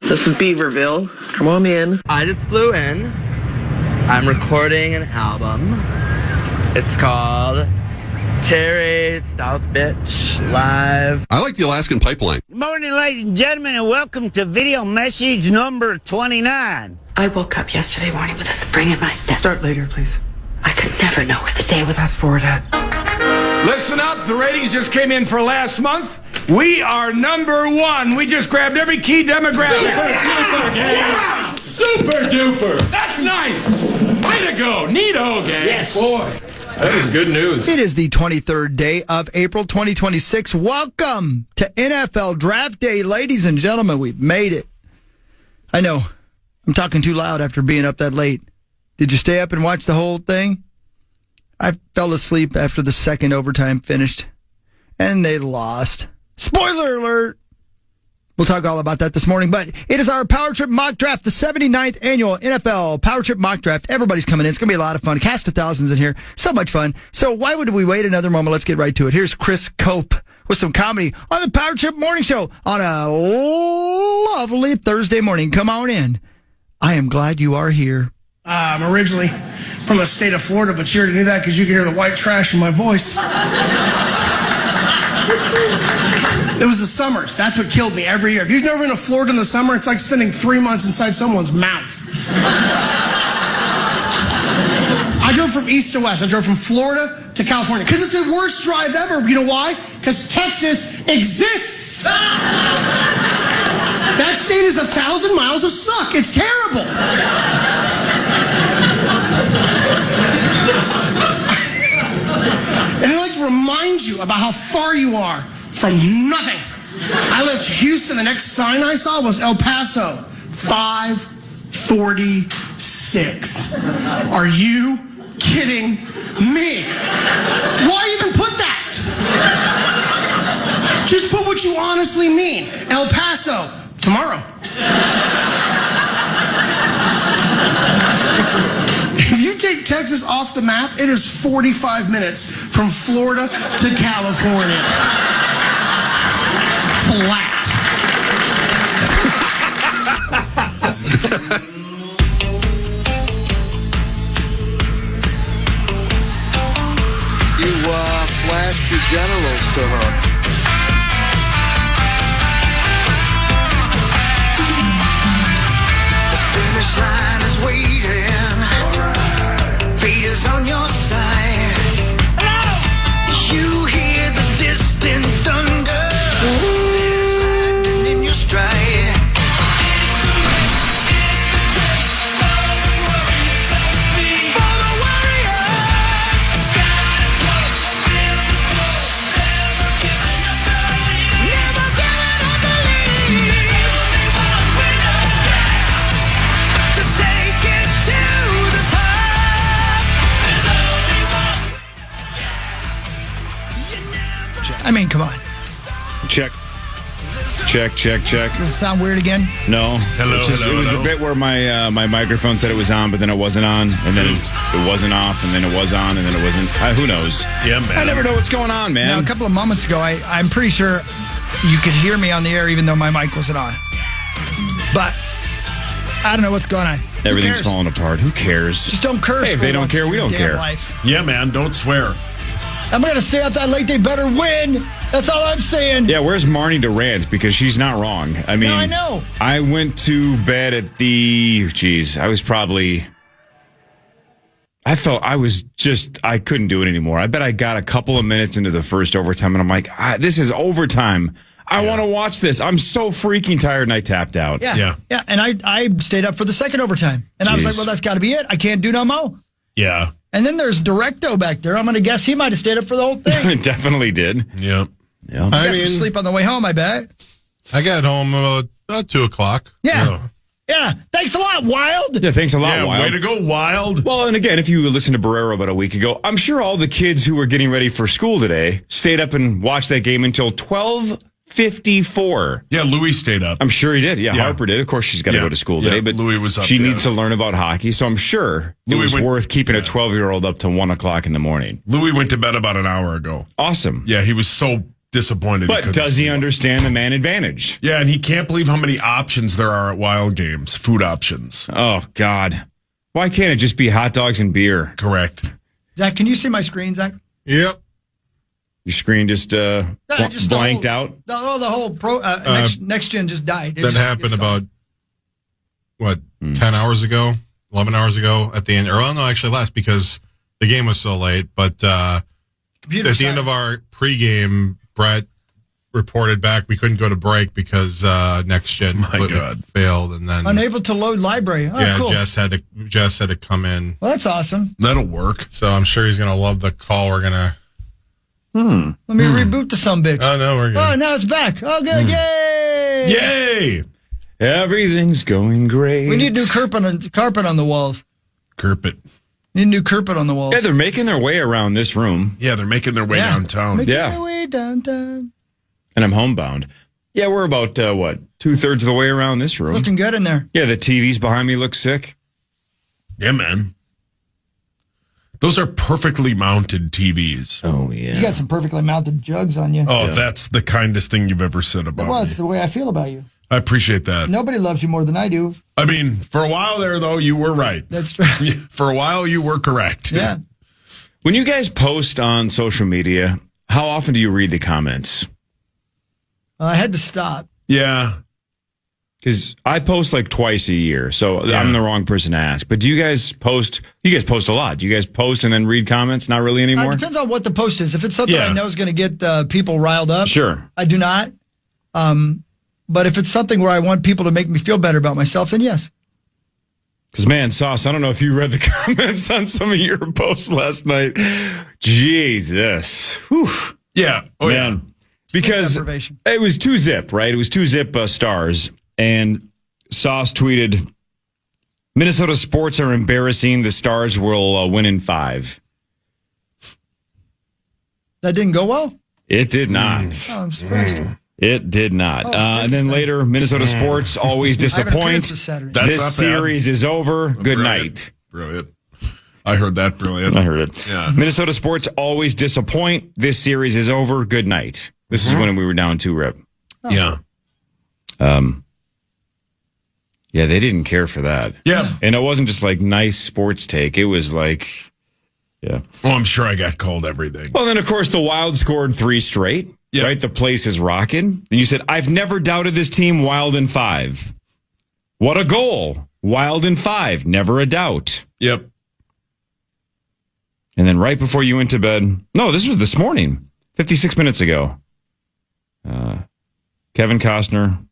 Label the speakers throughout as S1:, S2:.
S1: This is Beaverville. Come on in.
S2: I just flew in. I'm recording an album. It's called Terry South Bitch Live.
S3: I like the Alaskan Pipeline.
S4: Good morning, ladies and gentlemen, and welcome to video message number 29.
S5: I woke up yesterday morning with a spring in my step.
S1: Start later, please.
S5: I could never know what the day was.
S1: Fast forward it.
S6: Listen up, the ratings just came in for last month. We are number one. We just grabbed every key demographic. Super duper, gang. Super duper. That's nice. Way to go. Neato, gang.
S4: Yes.
S6: Boy, that is good news.
S7: It is the 23rd day of April 2026. Welcome to NFL Draft Day, ladies and gentlemen. We've made it. I know, I'm talking too loud after being up that late. Did you stay up and watch the whole thing? I fell asleep after the second overtime finished, and they lost. Spoiler alert! We'll talk all about that this morning, but it is our Power Trip Mock Draft, the 79th annual NFL Power Trip Mock Draft. Everybody's coming in. It's going to be a lot of fun. Cast of thousands in here. So much fun. So why would we wait another moment? Let's get right to it. Here's Chris Cope with some comedy on the Power Trip Morning Show on a lovely Thursday morning. Come on in. I am glad you are here.
S8: I'm originally from the state of Florida, but you already knew that because you can hear the white trash in my voice. It was the summers. That's what killed me every year. If you've never been to Florida in the summer, it's like spending 3 months inside someone's mouth. I drove from east to west. I drove from Florida to California because it's the worst drive ever. You know why? Because Texas exists. That state is 1,000 miles of suck. It's terrible. And I like to remind you about how far you are from nothing. I left Houston. The next sign I saw was El Paso, 546. Are you kidding me? Why even put that? Just put what you honestly mean. El Paso, tomorrow. If you take Texas off the map, it is 45 minutes from Florida to California. Flat.
S9: You flashed your genitals to her.
S10: The finish line is waiting. Fate is on your side. You hear the distant thunder. There's lightning in your stride. For the warriors. Never giving up the lead. To take it to the top.
S7: I mean, come on.
S11: Check. Check.
S7: Does it sound weird again?
S11: No.
S6: Hello.
S11: It was a bit where my microphone said it was on, but then it wasn't on, and then it wasn't off, and then it was on, and then it wasn't. Who knows?
S6: Yeah, man.
S11: I never know what's going on, man.
S7: Now, a couple of moments ago, I'm pretty sure you could hear me on the air even though my mic wasn't on. But I don't know what's going on. Who
S11: Everything's
S7: cares?
S11: falling apart. Who cares?
S7: Just don't curse.
S11: Hey, if
S7: for
S11: they don't
S7: once
S11: care,
S7: in
S11: we
S7: your
S11: don't
S7: damn
S11: care.
S7: life.
S6: Yeah, man. Don't swear.
S7: I'm going to stay up that late. They better win. That's all I'm saying.
S11: Yeah, where's Marnie Durant? Because she's not wrong. I mean,
S7: I know.
S11: I went to bed at I couldn't do it anymore. I bet I got a couple of minutes into the first overtime, and I'm like, this is overtime. I want to watch this. I'm so freaking tired, and I tapped out.
S7: Yeah. And I stayed up for the second overtime. And I was like, well, that's got to be it. I can't do no more.
S6: Yeah.
S7: And then there's Directo back there. I'm going to guess he might have stayed up for the whole thing.
S11: Definitely did.
S6: Yeah.
S7: I got some sleep on the way home, I bet.
S3: I got home about 2 o'clock.
S7: Yeah. Yeah. Thanks a lot, Wild.
S11: Yeah, thanks a lot, Wild.
S6: Way to go, Wild.
S11: Well, and again, if you listened to Barrero about a week ago, I'm sure all the kids who were getting ready for school today stayed up and watched that game until 12:54.
S6: Yeah, Louis stayed up.
S11: I'm sure he did. Yeah, Harper did. Of course, she's got to go to school today, but
S6: Louis was up,
S11: she needs to learn about hockey, so I'm sure it was worth keeping a 12-year-old up to 1 o'clock in the morning.
S6: Louis went to bed about an hour ago.
S11: Awesome.
S6: Yeah, he was so
S12: disappointed.
S11: But does he understand the man advantage?
S12: Yeah, and he can't believe how many options there are at Wild Games, food options.
S11: Oh, God. Why can't it just be hot dogs and beer?
S12: Correct.
S7: Zach, can you see my screen, Zach?
S3: Yep.
S11: Your screen just, blanked out?
S7: The whole next gen just died.
S3: That happened about, 10 hours ago, 11 hours ago at the end. Or, no, actually less because the game was so late. But at the end of our pregame, Brett reported back we couldn't go to break because next gen failed. And then
S7: unable to load library. Oh,
S3: yeah,
S7: cool.
S3: Jess had to come in.
S7: Well, that's awesome.
S12: That'll work.
S3: So I'm sure he's going to love the call we're going to.
S7: Let me reboot the sumbitch.
S3: Oh, no, we're good.
S7: Oh, now it's back. Oh, good. Yay!
S12: Yay!
S11: Everything's going great.
S7: We need new carpet on the walls.
S12: Carpet.
S7: Need new carpet on the walls.
S11: Yeah, they're making their way around this room.
S12: Yeah, they're making their way downtown.
S7: Making their way downtown.
S11: And I'm homebound. Yeah, we're about, 2/3 of the way around this room.
S7: Looking good in there.
S11: Yeah, the TVs behind me look sick.
S12: Yeah, man. Those are perfectly mounted TVs.
S11: Oh, yeah.
S7: You got some perfectly mounted jugs on you.
S12: Oh, that's the kindest thing you've ever said about
S7: Well,
S12: me.
S7: it's the way I feel about you.
S12: I appreciate that.
S7: Nobody loves you more than I do.
S12: I mean, for a while there, though, you were right.
S7: That's true.
S12: For a while, you were correct.
S7: Yeah.
S11: When you guys post on social media, how often do you read the comments?
S7: I had to stop.
S12: Yeah.
S11: Because I post like twice a year, so I'm the wrong person to ask. But do you guys post? You guys post a lot. Do you guys post and then read comments? Not really anymore?
S7: It depends on what the post is. If it's something I know is going to get people riled up,
S11: sure.
S7: I do not. But if it's something where I want people to make me feel better about myself, then yes.
S11: Because, man, Sauce, I don't know if you read the comments on some of your posts last night. Jesus. Whew.
S12: Yeah. Oh,
S11: man.
S12: yeah.
S11: Because it was 2-zip, right? It was 2-zip stars. And Sauce tweeted, Minnesota sports are embarrassing. The Stars will win in 5.
S7: That didn't go well?
S11: It did not.
S7: Oh, I'm surprised.
S11: It did not. And then later, Minnesota sports always disappoint. This series is over. Good night.
S12: Brilliant. I heard that. Brilliant.
S11: I heard it.
S12: Yeah.
S11: Minnesota sports always disappoint. This series is over. Good night. This is when we were down 2 rip.
S7: Oh.
S12: Yeah.
S11: Yeah, they didn't care for that.
S12: Yeah.
S11: And it wasn't just like nice sports take. It was like, yeah.
S12: Well, I'm sure I got called everything.
S11: Well, then, of course, the Wild scored 3 straight. Yeah. Right? The place is rocking. And you said, I've never doubted this team. Wild in 5. What a goal. Wild in 5. Never a doubt.
S12: Yep.
S11: And then right before you went to bed. No, this was this morning. 56 minutes ago. Kevin Costner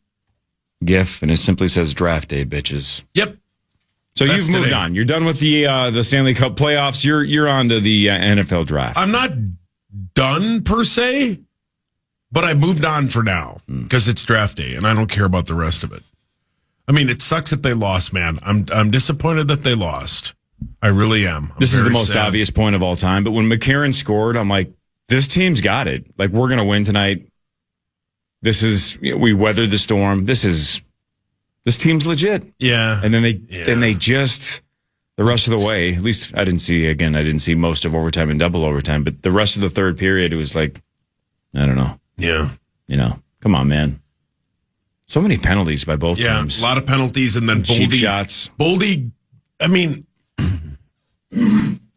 S11: GIF, and it simply says draft day, bitches.
S12: Yep.
S11: So
S12: That's
S11: you've moved
S12: today.
S11: on. You're done with the Stanley Cup playoffs. You're on to the NFL draft.
S12: I'm not done per se, but I moved on for now because it's draft day and I don't care about the rest of it. I mean, it sucks that they lost, man. I'm disappointed that they lost. I really am.
S11: This is the
S12: very
S11: most
S12: sad.
S11: obvious point of all time. But when McCarron scored, I'm like, this team's got it. Like, we're going to win tonight. We weathered the storm. This team's legit.
S12: Yeah.
S11: And then they just, the rest of the way, at least I didn't see most of overtime and double overtime, but the rest of the third period, it was like, I don't know.
S12: Yeah.
S11: Come on, man. So many penalties by both teams.
S12: A lot of penalties and then
S11: cheap
S12: Boldy,
S11: shots.
S12: Boldy, I mean,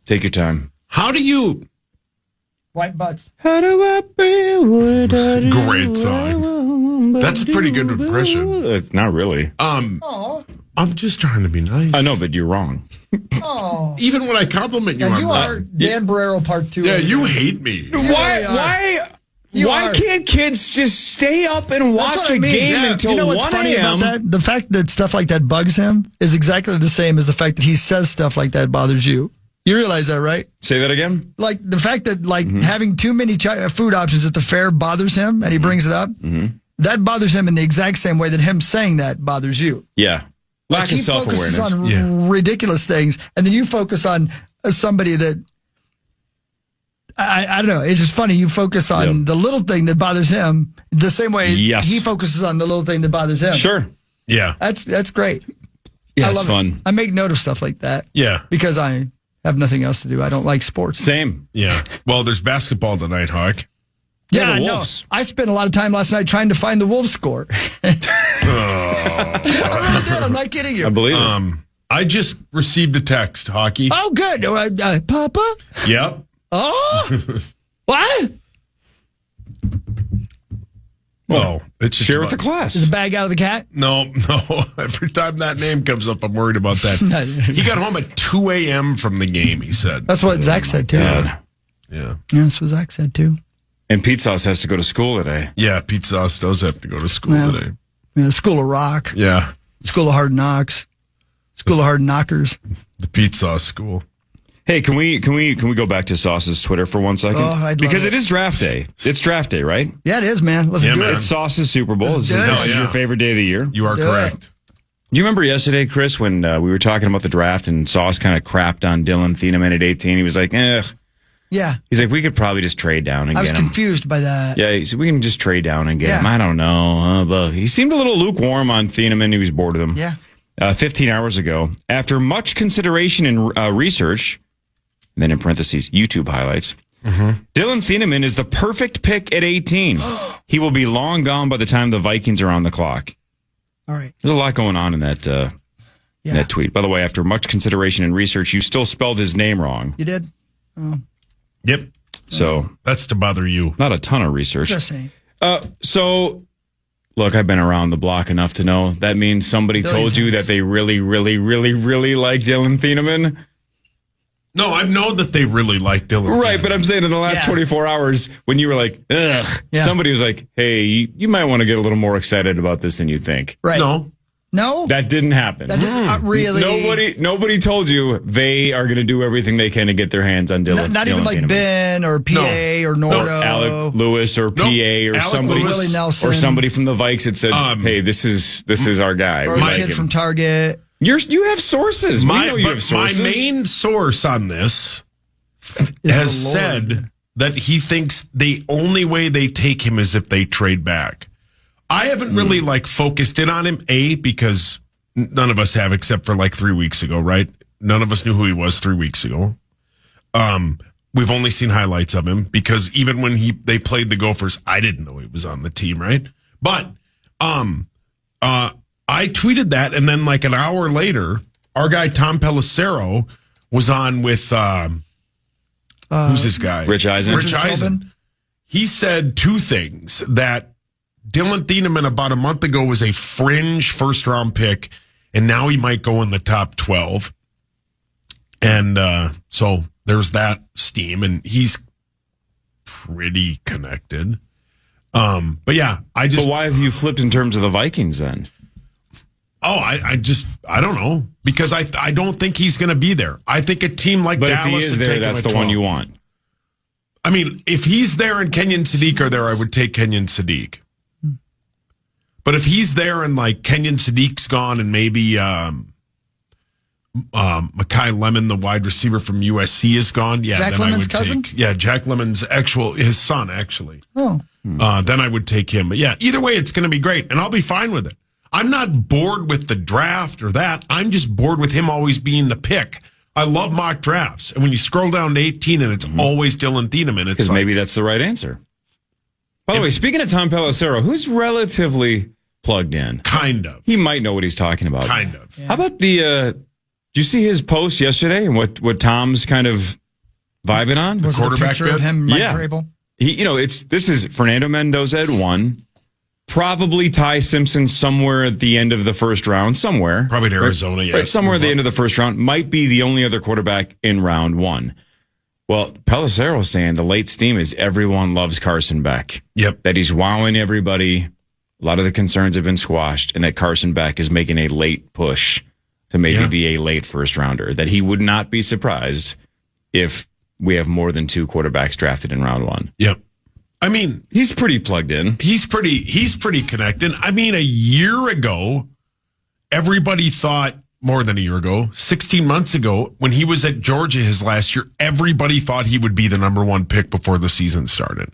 S11: take your time.
S12: How do you...
S7: White butts.
S12: Great song. That's a pretty good impression.
S11: Not really.
S12: I'm just trying to be nice.
S11: I know, but you're wrong.
S7: Oh.
S12: Even when I compliment you,
S7: Yeah,
S12: I'm
S7: you are Dan Barrero part 2.
S12: Yeah, you hate me.
S11: Why can't kids just stay up and watch a game until 1 a.m.?
S7: You know what's funny about that? The fact that stuff like that bugs him is exactly the same as the fact that he says stuff like that bothers you. You realize that, right?
S11: Say that again?
S7: Like the fact that having too many food options at the fair bothers him and he brings it up. That bothers him in the exact same way that him saying that bothers you.
S11: Yeah. Lack of self-awareness.
S7: He focuses on ridiculous things, and then you focus on somebody that, I don't know, it's just funny. You focus on the little thing that bothers him the same way he focuses on the little thing that bothers him.
S11: Sure.
S12: Yeah.
S7: That's great.
S11: Yeah,
S7: I
S11: it's
S7: love
S11: fun.
S7: it. I make note of stuff like that.
S12: Yeah.
S7: Because I have nothing else to do. I don't like sports.
S11: Same.
S12: Yeah. Well, there's basketball tonight, Hawk.
S7: Yeah,
S11: the
S7: no.
S11: Wolves.
S7: I spent a lot of time last night trying to find the Wolves score. I really did. I'm not kidding you.
S11: I believe it.
S12: I just received a text, Hockey.
S7: Oh, good. Papa?
S12: Yep.
S7: Oh? What?
S12: Well, it's just
S11: Share with the class.
S7: Is the bag out of the cat?
S12: No. Every time that name comes up, I'm worried about that. He got home at 2 a.m. from the game, he said.
S7: That's what Zach said, too.
S11: God.
S12: Yeah.
S7: That's what Zach said, too.
S11: And Pete Sauce has to go to school today.
S12: Yeah, Pete Sauce does have to go to school today.
S7: Yeah, School of Rock.
S12: Yeah.
S7: School of Hard Knocks. School of Hard Knockers.
S12: The Pete Sauce school.
S11: Hey, can we go back to Sauce's Twitter for 1 second?
S7: Oh, I'd love
S11: because
S7: it.
S11: it is draft day. It's draft day, right?
S7: Yeah, it is, man. Let's do
S12: man.
S7: it.
S11: It's Sauce's Super Bowl.
S7: Let's
S11: This
S7: do it.
S11: is your favorite day of the year.
S12: You are
S7: Do
S12: correct.
S11: Do you remember yesterday, Chris, when we were talking about the draft and Sauce kind of crapped on Dylan Thieneman at 18? He was like,
S7: Yeah.
S11: He's like, we could probably just trade down and
S7: I was
S11: get him.
S7: confused by that.
S11: Yeah, he said, we can just trade down and get
S7: Yeah.
S11: him. I don't know. But he seemed a little lukewarm on Thieneman. He was bored with him.
S7: Yeah.
S11: 15 hours ago, after much consideration and research, and then in parentheses, YouTube highlights, Dylan Thieneman is the perfect pick at 18. He will be long gone by the time the Vikings are on the clock.
S7: All right.
S11: There's a lot going on in that tweet. By the way, after much consideration and research, you still spelled his name wrong.
S7: You did? Oh,
S12: Yep.
S11: So
S12: That's to bother you.
S11: not a ton of research.
S7: just saying.
S11: So, look, I've been around the block enough to know that means somebody told you that they really, really, really, really like Dylan Thieneman.
S12: No, I've known that they really like Dylan.
S11: Right, but I'm saying in the last 24 hours, when you were like, ugh, somebody was like, hey, you might want to get a little more excited about this than you think.
S7: Right.
S12: No.
S7: That
S11: didn't happen.
S7: That didn't really.
S11: Nobody told you they are going to do everything they can to get their hands on Dylan.
S7: Not even
S11: Dylan
S7: like
S11: Thieneman.
S7: Ben or PA or Nordo.
S11: Alec Lewis or PA or
S12: Alec
S11: somebody
S12: Lewis.
S7: Willie Nelson.
S11: or somebody from the Vikes that said, hey, this is our guy.
S7: Or
S11: We
S7: the
S11: like
S7: kid
S11: him.
S7: from Target.
S11: You have sources. We know you have sources.
S12: My main source on this has said that he thinks the only way they take him is if they trade back. I haven't really focused in on him, because none of us have except for 3 weeks ago, right? None of us knew who he was 3 weeks ago. We've only seen highlights of him because even when they played the Gophers, I didn't know he was on the team, right? But I tweeted that, and then an hour later, our guy Tom Pelissero was on with who's this guy?
S11: Rich Eisen.
S12: Rich Eisen. He said two things: that Dylan Thieneman about a month ago was a fringe first-round pick, and now he might go in the top 12. And so there's that steam, and he's pretty connected. But yeah,
S11: But why have you flipped in terms of the Vikings then?
S12: Oh, I don't know, because I don't think he's going to be there. I think a team like
S11: But
S12: Dallas
S11: if he is
S12: would
S11: there,
S12: take him
S11: that's
S12: at
S11: the
S12: 12.
S11: one you want.
S12: I mean, if he's there and Kenyon Sadiq are there, I would take Kenyon Sadiq. But if he's there and Kenyon Sadiq's gone and maybe Mekhi Lemon, the wide receiver from USC, is gone,
S7: Jack
S12: then
S7: Lemon's
S12: I would
S7: cousin?
S12: take Jack Lemon's his son actually.
S7: Oh.
S12: Then I would take him. But yeah, either way, it's going to be great, and I'll be fine with it. I'm not bored with the draft or that. I'm just bored with him always being the pick. I love mock drafts, and when you scroll down to 18 and it's always Dylan Thieneman, it's
S11: Because maybe that's the right answer. By the way, speaking of Tom Pelissero, who's relatively plugged in,
S12: kind of,
S11: he might know what he's talking about.
S12: Kind of.
S11: How about did you see his post yesterday and what Tom's kind of vibing on?
S7: Was it a picture of him, Mike Vrabel?
S11: This is Fernando Mendoza at 1. Probably Ty Simpson somewhere at the end of the first round, somewhere.
S12: Probably in Arizona, yes.
S11: Right, somewhere at the end of the first round. Might be the only other quarterback in round 1. Well, Pelissero's saying the late steam is everyone loves Carson Beck.
S12: Yep.
S11: That he's wowing everybody. A lot of the concerns have been squashed, and that Carson Beck is making a late push to maybe be a late first rounder. That he would not be surprised if we have more than 2 quarterbacks drafted in round 1.
S12: Yep. I mean,
S11: he's pretty plugged in.
S12: He's pretty connected. I mean, a year ago, everybody thought, more than a year ago, 16 months ago, when he was at Georgia his last year, everybody thought he would be the number 1 pick before the season started.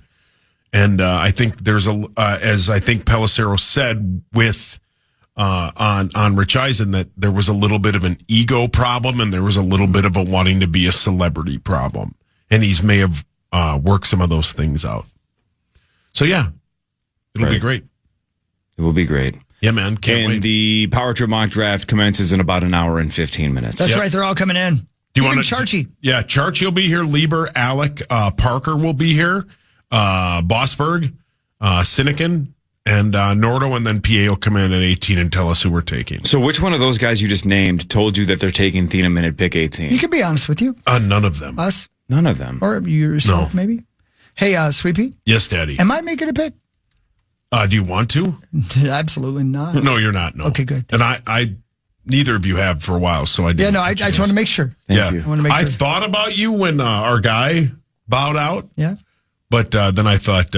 S12: And I think there's as I think Pelissero said with on Rich Eisen, that there was a little bit of an ego problem and there was a little bit of a wanting to be a celebrity problem. And he's may have worked some of those things out. So, yeah, it'll be great.
S11: It will be great.
S12: Yeah, man. Can't wait.
S11: The Power Trip mock draft commences in about an hour and 15 minutes.
S7: That's right. They're all coming in.
S12: Do you want
S7: Charchie?
S12: Yeah, Charchie will be here. Lieber, Alec, Parker will be here. Bossberg, Sinekin, and Nordo, and then PA will come in at 18 and tell us who we're taking.
S11: So which one of those guys you just named told you that they're taking Thieneman at pick 18?
S7: You can be honest with you.
S12: None of them.
S7: Us?
S11: None of them.
S7: Or yourself, maybe? Hey, Sweet Pea?
S12: Yes, Daddy.
S7: Am I making a pick?
S12: Do you want to?
S7: Absolutely not.
S12: No, you're not. No.
S7: Okay, good.
S12: And I neither of you have for a while, so I didn't.
S7: Yeah, no, I just want to make sure.
S11: Thank you.
S7: I want to make sure.
S12: I thought about you when our guy bowed out.
S7: Yeah.
S12: But then I thought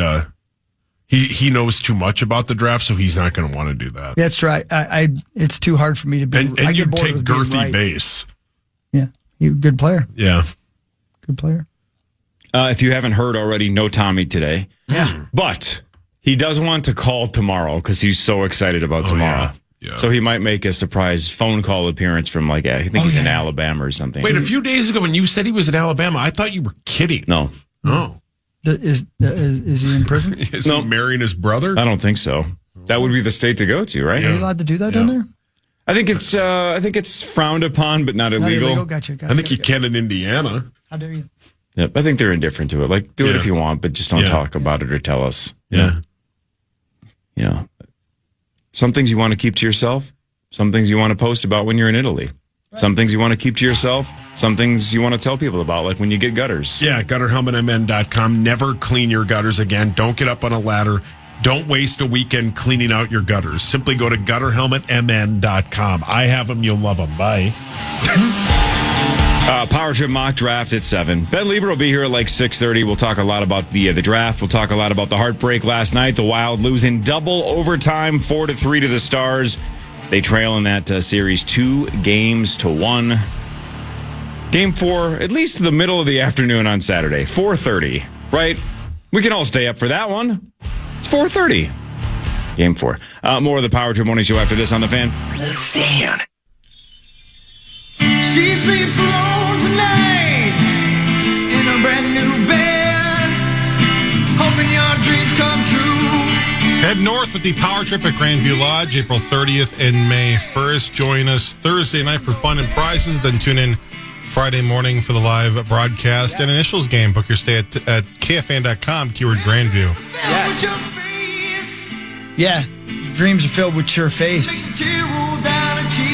S12: he knows too much about the draft, so he's not going to want to do that.
S7: That's right. It's too hard for me to be.
S12: And
S7: I
S12: you
S7: get bored
S12: take
S7: with being
S12: girthy
S7: right.
S12: base.
S7: Yeah, you good player.
S12: Yeah.
S7: Good player.
S11: If you haven't heard already, no Tommy today.
S7: Yeah.
S11: But he does want to call tomorrow because he's so excited about tomorrow.
S12: Yeah.
S11: So he might make a surprise phone call appearance from I think he's in Alabama or something.
S12: Wait, a few days ago when you said he was in Alabama, I thought you were kidding.
S11: No.
S12: Oh.
S7: Is he in prison?
S12: Is he marrying his brother?
S11: I don't think so. That would be the state to go to, right?
S7: Are you allowed to do that down there?
S11: I think it's frowned upon, but not illegal.
S7: Gotcha.
S12: I think you can in Indiana.
S7: How dare you?
S11: Yep, I think they're indifferent to it. Like, do it if you want, but just don't talk about it or tell us.
S12: Yeah.
S11: You know, some things you want to keep to yourself. Some things you want to post about when you're in Italy. Some things you want to keep to yourself. Some things you want to tell people about, like when you get gutters.
S12: Yeah, gutterhelmetmn.com. Never clean your gutters again. Don't get up on a ladder. Don't waste a weekend cleaning out your gutters. Simply go to gutterhelmetmn.com. I have them. You'll love them. Bye.
S11: Power Trip mock draft at 7. Ben Lieber will be here at like 6:30. We'll talk a lot about the draft. We'll talk a lot about the heartbreak last night. The Wild lose in double overtime, 4-3 to the Stars. They trail in that series 2-1. Game 4, at least the middle of the afternoon on Saturday, 4:30. Right? We can all stay up for that one. It's 4:30. Game 4. More of the Power Trip Morning Show after this on The Fan.
S10: The Fan. She sleeps alone tonight in a brand new bed, hoping your dreams come true.
S3: Head north with the Power Trip at Grandview Lodge, April 30th and May 1st. Join us Thursday night for fun and prizes, then tune in Friday morning for the live broadcast and initials game. Book your stay at KFAN.com, keyword Grandview.
S7: Yeah, dreams are filled with your face.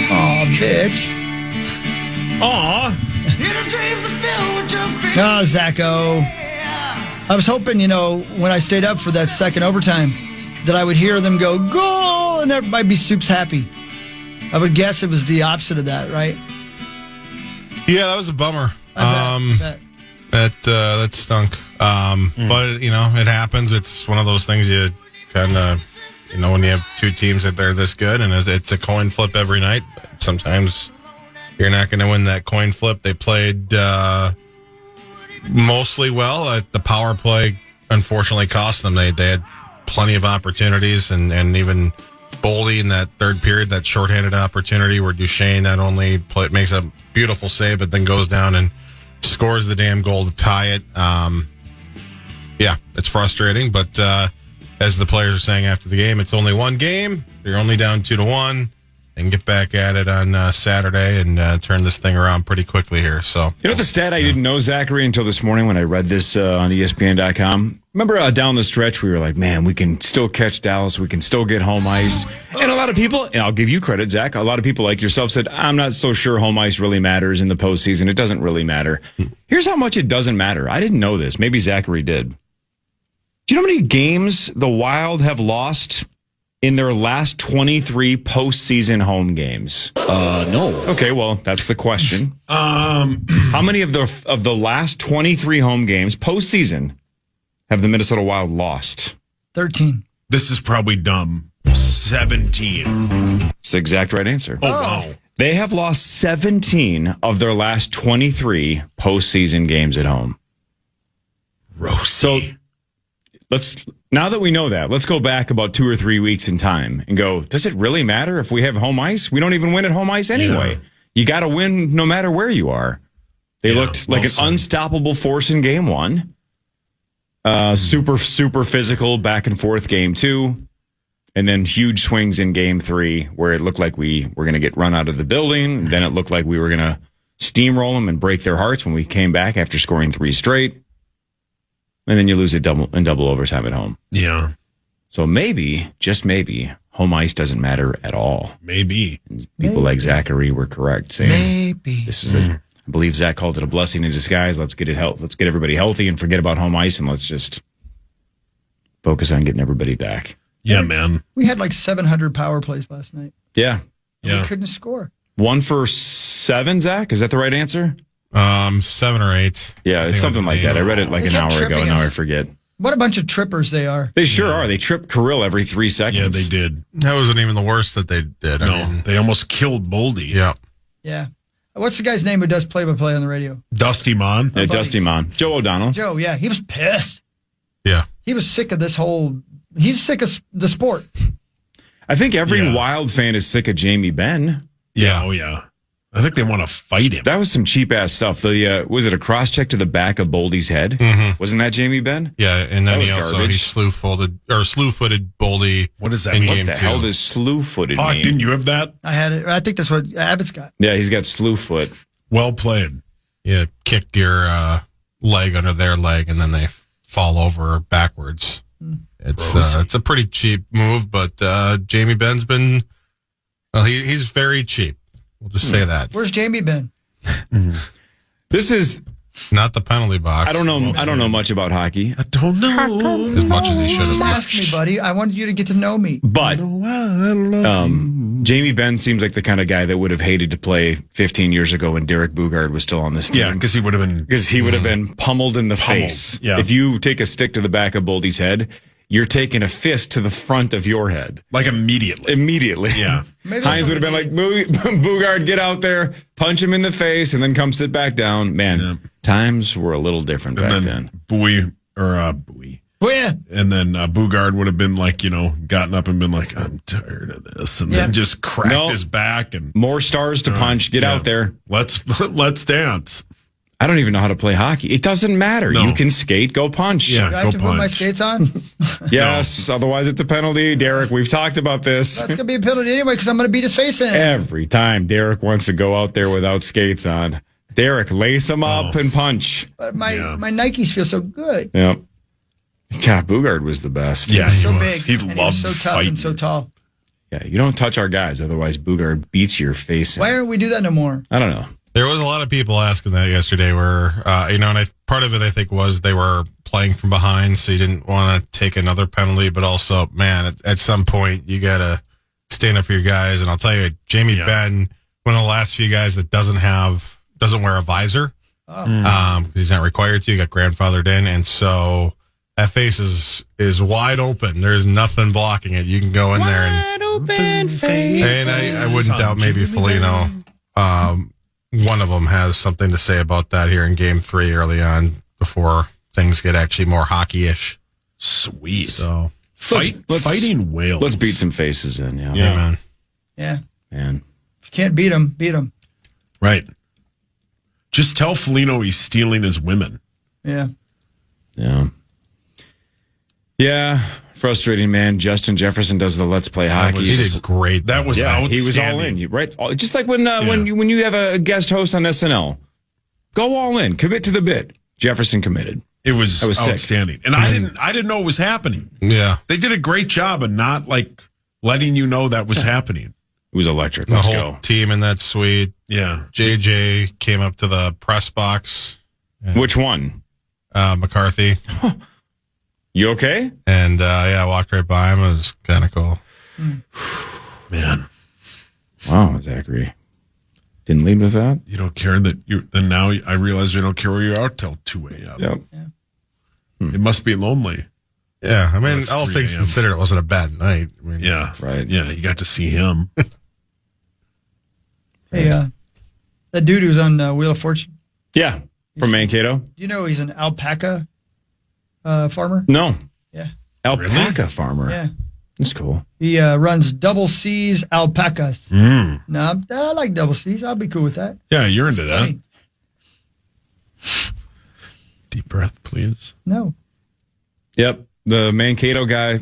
S7: Aw, bitch.
S12: Aw.
S7: Oh, Zacho. I was hoping, when I stayed up for that second overtime, that I would hear them go, goal, and everybody be soups happy. I would guess it was the opposite of that, right?
S3: Yeah, that was a bummer.
S7: I bet.
S3: That stunk. But, it happens. It's one of those things you kind of, when you have two teams that they're this good, and it's a coin flip every night. Sometimes you're not going to win that coin flip. They played mostly well. The power play, unfortunately, cost them. They had plenty of opportunities, and even Boldy in that third period, that shorthanded opportunity where Duchesne not only makes a beautiful save, but then goes down and scores the damn goal to tie it. Yeah, it's frustrating, but as the players are saying after the game, it's only one game. You're only down 2-1. And get back at it on Saturday and turn this thing around pretty quickly here. So,
S11: the stat I didn't know, Zachary, until this morning when I read this on ESPN.com. Remember down the stretch, we were like, man, we can still catch Dallas. We can still get home ice. And a lot of people, and I'll give you credit, Zach, a lot of people like yourself said, I'm not so sure home ice really matters in the postseason. It doesn't really matter. Here's how much it doesn't matter. I didn't know this. Maybe Zachary did. Do you know how many games the Wild have lost in their last 23 postseason home games?
S2: No.
S11: Okay, well, that's the question. How many of the last 23 home games postseason have the Minnesota Wild lost?
S7: 13.
S12: This is probably dumb. 17.
S11: It's the exact right answer.
S12: Oh, wow.
S11: They have lost 17 of their last 23 postseason games at home.
S12: Rosie.
S11: So now that we know that, let's go back about 2 or 3 weeks in time and go, does it really matter if we have home ice? We don't even win at home ice anyway. Yeah. You got to win no matter where you are. They looked like an unstoppable force in game 1. Super physical back and forth game 2. And then huge swings in game 3 where it looked like we were going to get run out of the building. And then it looked like we were going to steamroll them and break their hearts when we came back after scoring 3 straight. And then you lose it double overtime at home.
S12: Yeah.
S11: So maybe, just maybe, home ice doesn't matter at all.
S12: Maybe.
S11: And people like Zachary were correct saying
S7: Maybe.
S11: this is I believe Zach called it a blessing in disguise. Let's get everybody healthy and forget about home ice and let's just focus on getting everybody back.
S12: Yeah, man.
S7: We had like 700 power plays last night.
S11: Yeah.
S7: We couldn't score.
S11: 1 for 7, Zach? Is that the right answer?
S3: 7 or 8.
S11: Yeah, it's something like that. I read it like an hour ago. Now I forget.
S7: What a bunch of trippers they are.
S11: They sure are. They trip Kirill every 3 seconds.
S12: Yeah, they did.
S3: That wasn't even the worst that they did.
S12: They almost killed Boldy.
S3: Yeah.
S7: Yeah. What's the guy's name who does play-by-play on the radio?
S12: Dusty Mon.
S11: Yeah, Dusty Mon. Joe O'Donnell.
S7: Joe, yeah. He was pissed.
S3: Yeah.
S7: He was sick of this whole... He's sick of the sport.
S11: I think every Wild fan is sick of Jamie Benn.
S12: Yeah. Oh, yeah. I think they want to fight him.
S11: That was some cheap-ass stuff. Was it a cross-check to the back of Boldy's head?
S3: Mm-hmm.
S11: Wasn't that Jamie Benn?
S3: Yeah, and then he
S11: garbage.
S3: slew-footed Boldy.
S12: What does that
S3: in
S12: mean?
S11: What
S3: game
S11: the
S3: 2.
S11: hell does slew-footed
S12: Oh,
S11: mean?
S12: didn't you have that?
S7: I had it. I think that's what Abbott's got.
S11: Yeah, he's got slew foot.
S12: Well played.
S3: You kick your leg under their leg, and then they fall over backwards. It's a pretty cheap move, but Jamie Benn's been... Well, he's very cheap. We'll just say that.
S7: Where's Jamie been?
S11: This is
S3: not the penalty box.
S11: I don't know much about hockey.
S12: I don't know
S3: as much as he should have.
S7: Just ask me, buddy. I wanted you to get to know me.
S11: But Jamie Benn seems like the kind of guy that would have hated to play 15 years ago when Derek Bugard was still on this team.
S12: Yeah, because he would have been
S11: pummeled in the face.
S12: Yeah.
S11: If you take a stick to the back of Boldy's head, you're taking a fist to the front of your head.
S12: Like immediately.
S11: Yeah. Hines would have been like, Bugard, get out there, punch him in the face, and then come sit back down. Man, times were a little different back then.
S12: Bowie.
S7: Yeah.
S12: And then Bugard would have been like, gotten up and been like, I'm tired of this. And then just cracked his back. And
S11: more stars to punch. Get out there.
S12: Let's dance.
S11: I don't even know how to play hockey. It doesn't matter.
S12: No.
S11: You can skate, go punch.
S12: Yeah,
S7: Do I have to put my skates on?
S11: Yes, otherwise it's a penalty. Derek, we've talked about this.
S7: That's going to be a penalty anyway because I'm going to beat his face in.
S11: Every time Derek wants to go out there without skates on, Derek, lace them up and punch.
S7: But my Nikes feel so good.
S11: Yep. God, Bugard was the best.
S12: Yeah,
S7: He's so
S12: he
S7: big.
S12: was. He
S7: and
S12: loved
S7: he was so tough
S12: fighting.
S7: and so tall.
S11: Yeah, you don't touch our guys, otherwise Bugard beats your face in.
S7: Why don't we do that no more?
S11: I don't know.
S3: There was a lot of people asking that yesterday where, and part of it I think was they were playing from behind, so you didn't want to take another penalty, but also, man, at some point you got to stand up for your guys. And I'll tell you, Jamie Benn, one of the last few guys that doesn't wear a visor, because he's not required to. He got grandfathered in. And so that face is wide open. There's nothing blocking it. You can go in there and
S11: open face.
S3: And I wouldn't doubt maybe Foligno, one of them has something to say about that here in game 3 early on before things get actually more hockey-ish.
S12: Sweet.
S3: So
S12: fighting whales.
S11: Let's beat some faces in. Yeah,
S3: man.
S7: Yeah.
S11: Man.
S7: If you can't beat him, beat him.
S12: Right. Just tell Foligno he's stealing his women.
S7: Yeah.
S11: Yeah. Yeah. Frustrating, man. Justin Jefferson does the Let's Play Hockey.
S3: He did great.
S12: That was outstanding.
S11: He was all in, right? Just like when you have a guest host on SNL, go all in, commit to the bit. Jefferson committed.
S12: It was outstanding,
S11: sick.
S12: and I didn't know it was happening.
S3: Yeah,
S12: they did a great job of not letting you know that was happening.
S11: It was electric.
S3: The
S11: Let's
S3: whole
S11: go.
S3: team in that suite.
S12: Yeah,
S3: JJ came up to the press box.
S11: Which one?
S3: McCarthy.
S11: You okay?
S3: And I walked right by him. It was kind of cool.
S12: Man.
S11: Wow, Zachary. Didn't lead with that?
S12: You don't care that you. Then now I realize you don't care where you are till 2 a.m.
S11: Yep.
S7: Yeah.
S12: It must be lonely.
S3: Yeah, I mean,
S12: it's
S3: all
S12: 3
S3: things
S12: a.m.
S3: considered, it wasn't a bad night. I mean,
S12: Yeah,
S11: right.
S12: Yeah, you got to see him.
S7: Hey, that dude who's on Wheel of Fortune.
S11: Yeah, from Mankato.
S7: Do you know he's an alpaca farmer?
S11: No.
S7: Yeah.
S11: Alpaca farmer.
S7: Yeah.
S11: That's cool.
S7: He runs Double C's alpacas. No, I like Double C's. I'll be cool with that.
S12: Yeah, you're into that.
S7: Funny.
S12: Deep breath, please.
S7: No.
S11: Yep. The Mankato guy,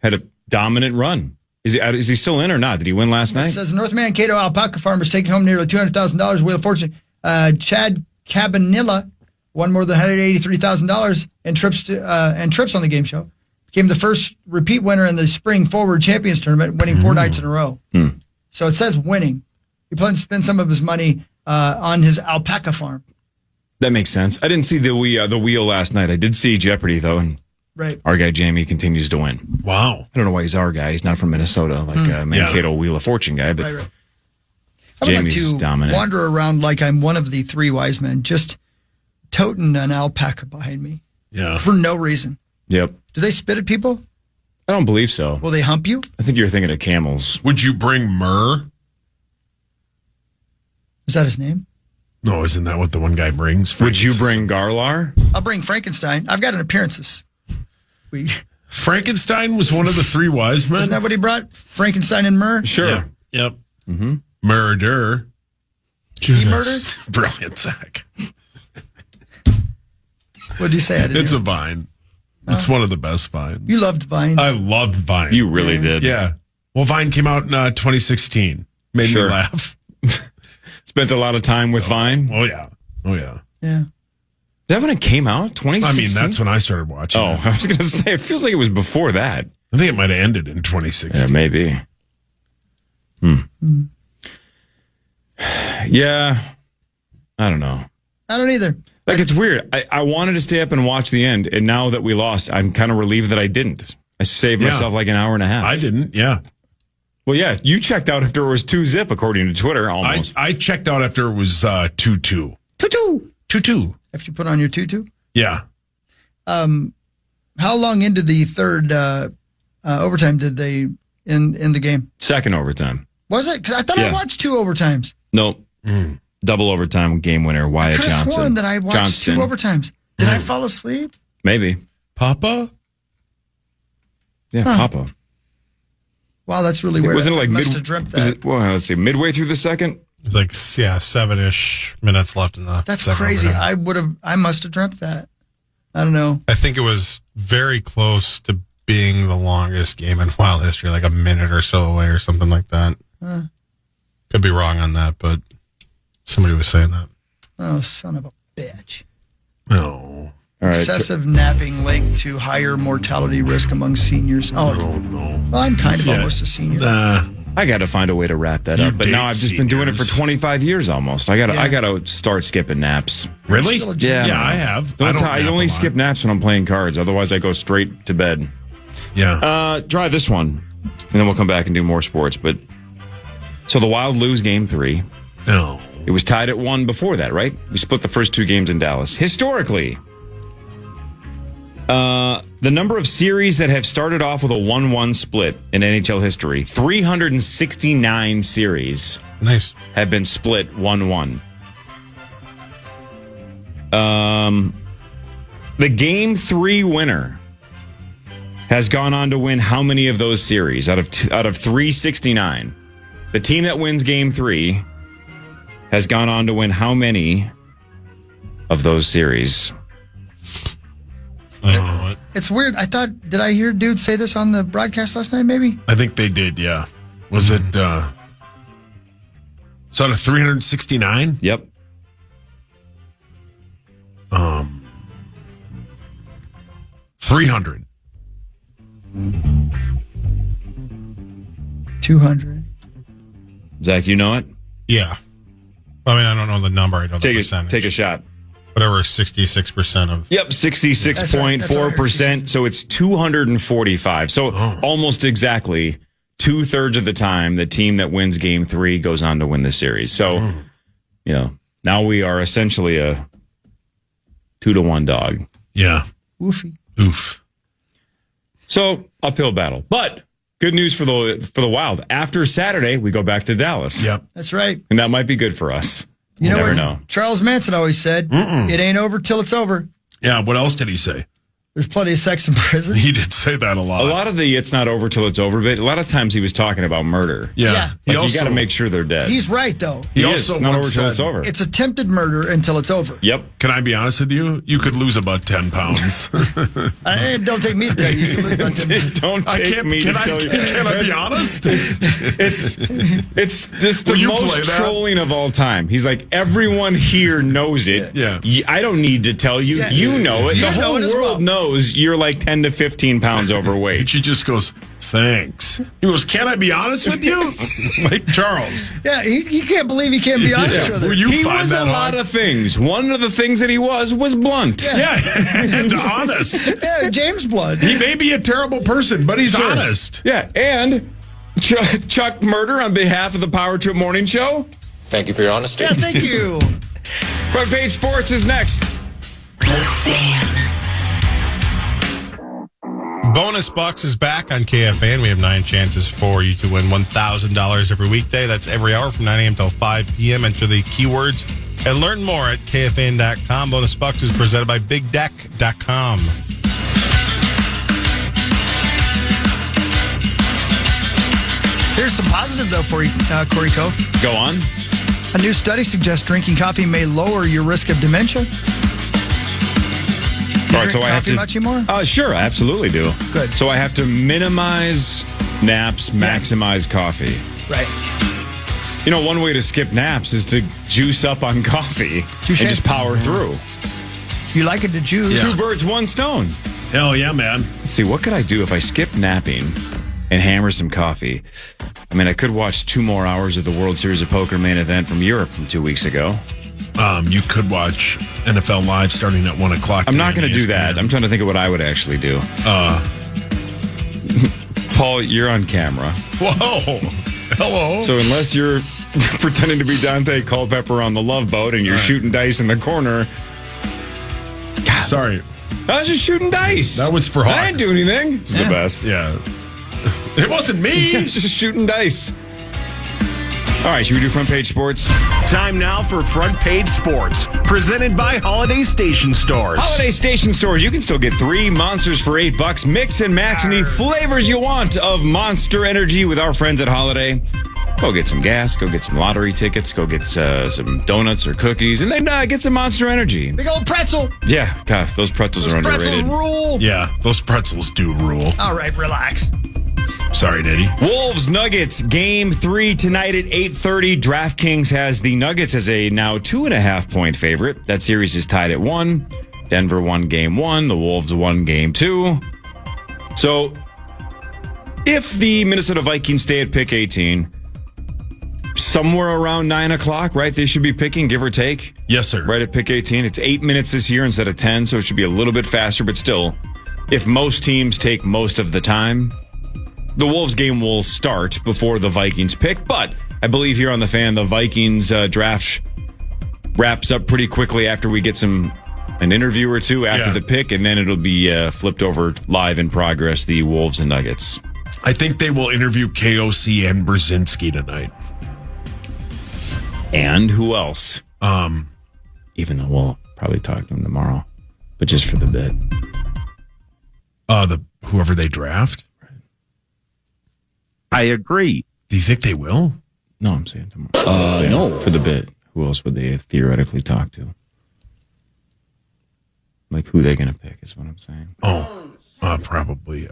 S11: had a dominant run. Is he still in or not? Did he win last night?
S7: It says North Mankato alpaca farmers taking home nearly $200,000 Wheel of Fortune. Chad Cabanilla won more than $183,000 and trips on the game show. Became the first repeat winner in the Spring Forward Champions Tournament, winning 4 nights in a row. So it says winning. He plans to spend some of his money on his alpaca farm.
S11: That makes sense. I didn't see the wheel last night. I did see Jeopardy, though, and
S7: right.
S11: Our guy Jamie continues to win.
S12: Wow.
S11: I don't know why he's our guy. He's not from Minnesota, like Mankato Wheel of Fortune guy, but
S7: right. I would
S11: Jamie's
S7: like to
S11: dominant.
S7: wander around like I'm one of the 3 wise men, just toting an alpaca behind me.
S12: Yeah.
S7: For no reason.
S11: Yep.
S7: Do they spit at people?
S11: I don't believe so.
S7: Will they hump you?
S11: I think you're thinking of camels.
S12: Would you bring myrrh?
S7: Is that his name?
S12: No, isn't that what the one guy brings?
S11: Would you bring Garlar?
S7: I'll bring Frankenstein. I've got an appearances.
S12: Frankenstein was one of the 3 wise men?
S7: Isn't that what he brought? Frankenstein and myrrh?
S11: Sure.
S12: Yeah. Yep. Mm-hmm. Murder.
S7: He murdered?
S12: Brilliant, Zach.
S7: What did you say?
S12: It's a vine. It's one of the best vines.
S7: You loved vines.
S12: I loved Vine.
S11: You really did.
S12: Yeah. Well, Vine came out in 2016. Made me laugh.
S11: Spent a lot of time with Vine.
S12: Oh, yeah.
S7: Yeah.
S11: Is that when it came out? 2016?
S12: I mean, that's when I started watching it.
S11: I was going to say, it feels like it was before that.
S12: I think it might have ended in 2016.
S11: Yeah, maybe. Yeah. I don't know.
S7: I don't either.
S11: Like, it's weird. I wanted to stay up and watch the end, and now that we lost, I'm kind of relieved that I didn't. I saved myself like an hour and a half.
S12: I didn't, yeah.
S11: Well, yeah, you checked out after it was 2-0, according to Twitter, almost.
S12: I checked out after it was 2-2. 2-2.
S7: After you put on your tutu?
S12: Yeah.
S7: How long into the third overtime did they end the game?
S11: Second overtime.
S7: Was it? Because I thought I watched 2 overtimes.
S11: Nope. Double overtime game winner, Wyatt
S7: Johnson. I could have sworn that I watched 2 overtimes. Did I fall asleep?
S11: Maybe.
S12: Papa?
S11: Yeah, Papa.
S7: Wow, that's really weird.
S11: Wasn't it like
S7: must have dreamt that.
S11: Let's see, midway through the second?
S3: It's like 7-ish minutes left in the
S7: That's
S3: second
S7: crazy.
S3: overtime.
S7: I must have dreamt that. I don't know.
S3: I think it was very close to being the longest game in Wild history, like a minute or so away or something like that. Could be wrong on that, but somebody was saying that.
S7: Oh, son of a bitch.
S12: No.
S11: All right.
S7: Excessive napping linked to higher mortality risk among seniors. Oh, no. Well, I'm kind of almost a senior.
S11: I got to find a way to wrap that up. But now I've just been doing it for 25 years almost. I got to start skipping naps.
S12: Really?
S11: Yeah,
S12: I have.
S11: I only skip naps when I'm playing cards. Otherwise, I go straight to bed.
S12: Yeah.
S11: Try this one, and then we'll come back and do more sports. But so the Wild lose Game 3.
S12: No.
S11: It was tied at 1 before that, right? We split the first 2 games in Dallas. Historically, the number of series that have started off with a 1-1 split in NHL history, 369 series have been split 1-1. The Game 3 winner has gone on to win how many of those series out of 369? The team that wins Game 3 has gone on to win how many of those series?
S3: I don't know what.
S7: It's weird. Did I hear dude say this on the broadcast last night, maybe?
S12: I think they did, yeah. Was it, so out of 369?
S11: Yep.
S12: 300.
S7: 200.
S11: Zach, you know it?
S3: Yeah. I mean, I don't know the number. I know the percentage.
S11: Take a shot.
S3: Whatever, 66% of.
S11: Yep, 66.4%. So it's 245. So almost exactly 2/3 of the time, the team that wins Game 3 goes on to win the series. So, now we are essentially a 2-1 dog.
S12: Yeah.
S7: Woofy.
S12: Oof.
S11: So uphill battle, but good news for the Wild. After Saturday, we go back to Dallas.
S12: Yep,
S7: that's right,
S11: and that might be good for us.
S7: You
S11: never know.
S7: Charles Manson always said, "It ain't over till it's over."
S12: Yeah. What else did he say?
S7: There's plenty of sex in prison.
S12: He did say that a lot.
S11: A lot of the "it's not over till it's over" bit. A lot of times he was talking about murder.
S12: Yeah.
S11: Like, you got to make sure they're dead.
S7: He's right, though.
S11: He is. It's not over till it's over.
S7: It's attempted murder until it's over.
S11: Yep.
S12: Can I be honest with you? You could lose about 10 pounds.
S7: Don't take me to tell you. You can lose about 10 pounds.
S11: Don't take me to tell you.
S12: Can I be honest?
S11: It's just the most trolling of all time. He's like, everyone here knows it.
S12: Yeah.
S11: I don't need to tell you.
S7: Yeah.
S11: You know it.
S7: You
S11: The
S7: know
S11: whole
S7: it as
S11: world
S7: well.
S11: knows you're like 10 to 15 pounds overweight.
S12: And she just goes, thanks. He goes, can I be honest with you? Like Charles.
S7: Yeah, he can't believe he can't be honest with her.
S11: He was a lot of things. One of the things that he was blunt.
S12: Yeah, and honest.
S7: Yeah, James Blood.
S12: He may be a terrible person, but he's
S11: Sure.
S12: honest.
S11: Yeah, and Chuck Murder on behalf of the Power Trip Morning Show.
S13: Thank you for your honesty.
S7: Yeah, thank you.
S11: Front Page Sports is next.
S3: Bonus Bucks is back on KFAN. We have 9 chances for you to win $1,000 every weekday. That's every hour from 9 a.m. till 5 p.m. Enter the keywords and learn more at KFAN.com. Bonus Bucks is presented by BigDeck.com.
S7: Here's some positive, though, for you, Corey Cove.
S11: Go on.
S7: A new study suggests drinking coffee may lower your risk of dementia.
S11: All right, so I have
S7: coffee
S11: to.
S7: much anymore?
S11: Sure, I absolutely do.
S7: Good.
S11: So I have to minimize naps, maximize coffee.
S7: Right.
S11: You know, one way to skip naps is to juice up on coffee
S7: Touché.
S11: and just power through.
S7: You like it to juice.
S11: Two birds, one stone.
S12: Hell yeah, man.
S11: Let's see, what could I do if I skip napping and hammer some coffee? I mean, I could watch 2 more hours of the World Series of Poker main event from Europe from 2 weeks ago.
S12: You could watch NFL Live starting at 1 o'clock.
S11: I'm not going to do that. I'm trying to think of what I would actually do. Paul, you're on camera.
S12: Whoa. Hello.
S11: So unless you're pretending to be Dante Culpepper on the Love Boat and you're shooting dice in the corner.
S12: God. Sorry.
S11: I was just shooting dice.
S12: That was for Hawk.
S11: I didn't do anything. It's the best.
S12: Yeah. It wasn't me.
S11: I was just shooting dice. All right, should we do Front Page Sports?
S14: Time now for Front Page Sports, presented by Holiday Station Stores.
S11: Holiday Station Stores. You can still get 3 Monsters for $8. Mix and match any flavors you want of Monster Energy with our friends at Holiday. Go get some gas. Go get some lottery tickets. Go get some donuts or cookies, and then get some Monster Energy.
S7: Big old pretzel.
S11: Yeah, God, those pretzels are underrated.
S7: Pretzels rule.
S12: Yeah, those pretzels do rule.
S7: All right, relax.
S12: Sorry, Diddy.
S11: Wolves Nuggets game 3 tonight at 8:30. DraftKings has the Nuggets as a now 2.5-point favorite. That series is tied at 1. Denver won game 1. The Wolves won game 2. So if the Minnesota Vikings stay at pick 18, somewhere around 9 o'clock, right? They should be picking, give or take.
S12: Yes, sir.
S11: Right at pick 18. It's 8 minutes this year instead of 10, so it should be a little bit faster, but still, if most teams take most of the time, the Wolves game will start before the Vikings pick. But I believe here on the Fan, the Vikings draft wraps up pretty quickly after we get an interview or two after the pick, and then it'll be flipped over live in progress, the Wolves and Nuggets.
S12: I think they will interview KOC and Brzezinski tonight.
S11: And who else? Even though we'll probably talk to him tomorrow, but just for the bit.
S12: Whoever they draft.
S14: I agree.
S12: Do you think they will?
S11: No, I'm saying tomorrow. No. For the bit. Who else would they theoretically talk to? Like, who they going to pick is what I'm saying.
S12: Probably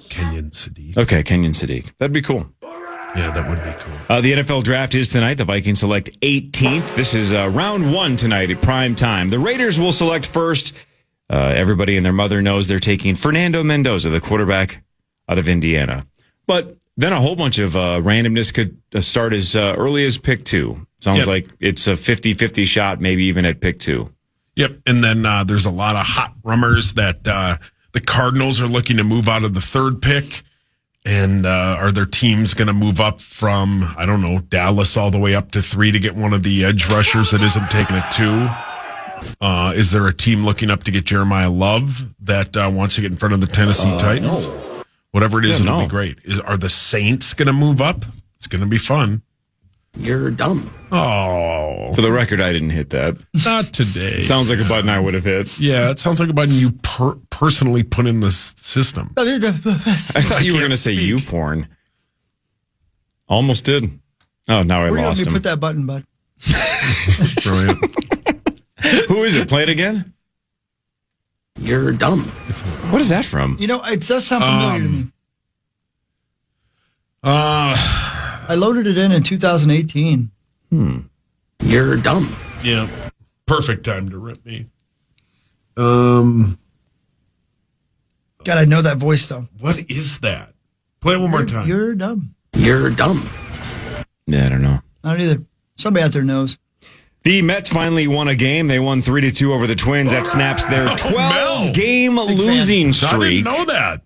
S12: Kenyon Sadiq.
S11: Okay, Kenyon Sadiq. That'd be cool.
S12: Yeah, that would be cool.
S11: The NFL draft is tonight. The Vikings select 18th. This is round 1 tonight at prime time. The Raiders will select first. Everybody and their mother knows they're taking Fernando Mendoza, the quarterback out of Indiana. But then a whole bunch of randomness could start as early as pick 2. Sounds like it's a 50-50 shot, maybe even at pick 2.
S12: Yep, and then there's a lot of hot rumors that the Cardinals are looking to move out of the 3rd pick. And are their teams going to move up from, I don't know, Dallas all the way up to 3 to get one of the edge rushers that isn't taken at 2? Is there a team looking up to get Jeremiah Love that wants to get in front of the Tennessee Titans? No. Whatever it is, it'll be great. Are the Saints going to move up? It's going to be fun.
S1: You're dumb.
S12: Oh.
S11: For the record, I didn't hit that.
S12: Not today.
S11: It sounds like a button I would have hit.
S12: Yeah, it sounds like a button you personally put in the system.
S11: I thought you were going to say you porn. Almost did. Oh, now I
S7: Where
S11: lost
S7: you
S11: him.
S7: put that button, bud?
S12: Brilliant.
S11: Who is it? Play it again.
S1: You're dumb.
S11: What is that from?
S7: You know, it does sound familiar to me. I loaded it in 2018.
S1: You're dumb.
S12: Yeah. Perfect time to rip me. God,
S7: I know that voice, though.
S12: What is that? Play it one more time.
S7: You're dumb.
S1: You're dumb.
S11: Yeah, I don't know.
S7: I don't either. Somebody out there knows.
S11: The Mets finally won a game. They won 3-2 over the Twins. That snaps their 12-game losing
S12: I
S11: streak.
S12: didn't know that.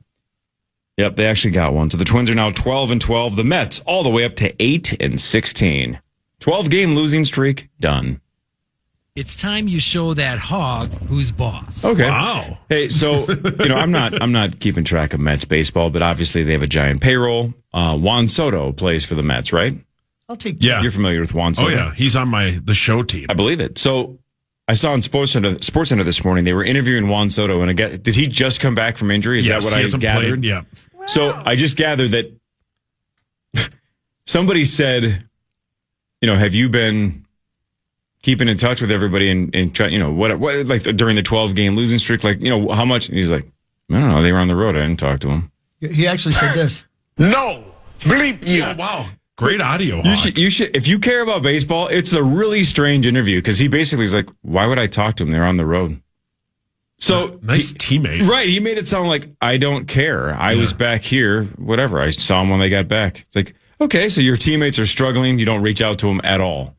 S11: Yep, they actually got one. So the Twins are now 12-12. The Mets all the way up to 8-16. 12-game losing streak done.
S13: It's time you show that hog who's boss.
S11: Okay.
S12: Wow.
S11: Hey, so I'm not keeping track of Mets baseball, but obviously they have a giant payroll. Juan Soto plays for the Mets, right?
S7: I'll take.
S12: Yeah.
S11: You're familiar with Juan Soto?
S12: Oh yeah, he's on the show team.
S11: I believe it. So I saw on SportsCenter this morning they were interviewing Juan Soto, and did he just come back from injury? Is
S12: Yes,
S11: that what
S12: he
S11: I
S12: hasn't
S11: gathered?
S12: played, yeah.
S11: Wow. So I just gathered that somebody said, have you been keeping in touch with everybody and try, what like during the 12-game losing streak, like, how much? And he's like, I don't know. They were on the road. I didn't talk to him.
S7: He actually said this.
S6: No. Bleep you.
S12: Oh, wow. Great audio.
S11: You should, if you care about baseball, it's a really strange interview because he basically is like, why would I talk to him? They're on the road. So
S12: nice teammate.
S11: Right. He made it sound like I don't care. I was back here, whatever. I saw him when they got back. It's like, okay, so your teammates are struggling. You don't reach out to them at all.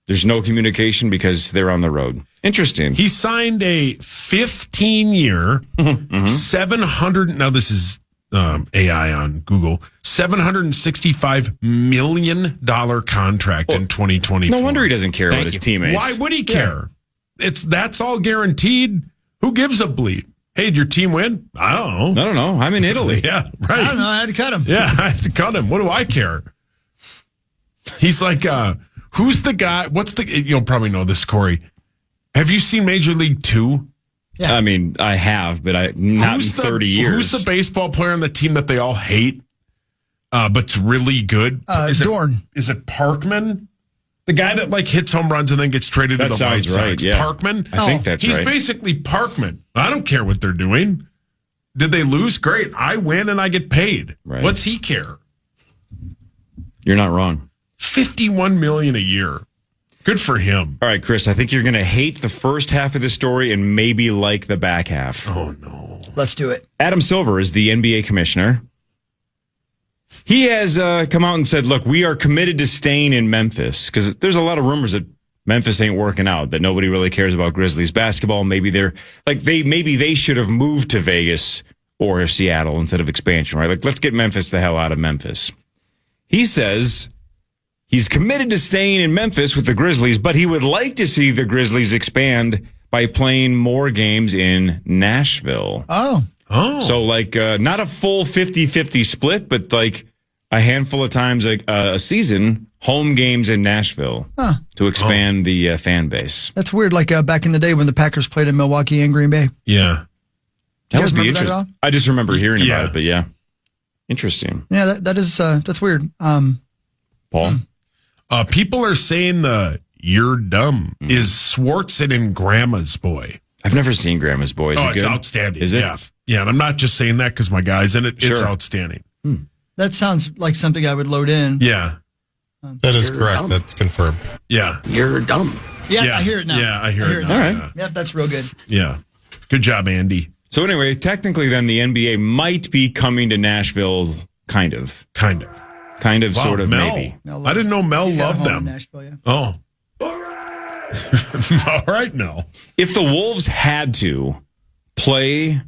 S11: There's no communication because they're on the road. Interesting.
S12: He signed a 15-year, 700. Now this is AI on Google. $765 million contract in 2024.
S11: No wonder he doesn't care about his teammates.
S12: Why would he care? That's all guaranteed. Who gives a bleep? Hey, did your team win? I don't know.
S11: I don't know. I'm in Italy.
S12: Yeah, right.
S7: I don't know. I had to cut him.
S12: Yeah, I had to cut him. What do I care? He's like, who's the guy? What's the? You'll probably know this, Corey. Have you seen Major League 2?
S11: Yeah. I mean, I have, but not in 30 years.
S12: Who's the baseball player on the team that they all hate, but's really good?
S7: Dorn.
S12: Is it Parkman? The guy that hits home runs and then gets traded to the White Sox.
S11: Right, yeah.
S12: Parkman?
S11: I think that's
S12: He's
S11: right.
S12: basically Parkman. I don't care what they're doing. Did they lose? Great. I win and I get paid.
S11: Right.
S12: What's he care?
S11: You're not wrong.
S12: $51 million a year. Good for him.
S11: All right, Chris, I think you're going to hate the first half of this story and maybe like the back half.
S12: Oh, no.
S7: Let's do it.
S11: Adam Silver is the NBA commissioner. He has come out and said, look, we are committed to staying in Memphis because there's a lot of rumors that Memphis ain't working out, that nobody really cares about Grizzlies basketball. Maybe maybe they should have moved to Vegas or Seattle instead of expansion, right? Let's get Memphis the hell out of Memphis. He says he's committed to staying in Memphis with the Grizzlies, but he would like to see the Grizzlies expand by playing more games in Nashville.
S7: Oh.
S11: So not a full 50-50 split, but a handful of times a season, home games in Nashville to expand the fan base.
S7: That's weird. Back in the day when the Packers played in Milwaukee and Green Bay.
S12: Yeah.
S11: That would be
S7: remember that at all?
S11: interesting. I just remember hearing about it, but yeah. Interesting.
S7: Yeah, that's weird.
S11: Paul?
S12: People are saying the "You're Dumb" is Swartzen and Grandma's Boy.
S11: I've never seen Grandma's Boy. Is it
S12: it's
S11: good?
S12: outstanding.
S11: Is it?
S12: Yeah, and I'm not just saying that because my guy's in it.
S11: Sure.
S12: It's outstanding.
S7: That sounds like something I would load in.
S12: Yeah.
S3: That is correct. That's confirmed.
S12: Yeah.
S1: You're dumb.
S7: Yeah, I hear it now.
S12: Yeah, I hear it now.
S11: All right.
S12: Yeah.
S7: Yep, that's real good.
S12: Yeah. Good job, Andy.
S11: So anyway, technically then the NBA might be coming to Nashville, kind of.
S12: Kind of.
S11: Wow, sort of,
S12: Mel.
S11: maybe.
S12: I didn't know Mel
S7: He's got a
S12: loved
S7: home in
S12: them.
S7: Nashville, yeah.
S12: Oh. All right, Mel.
S11: If the Wolves had to play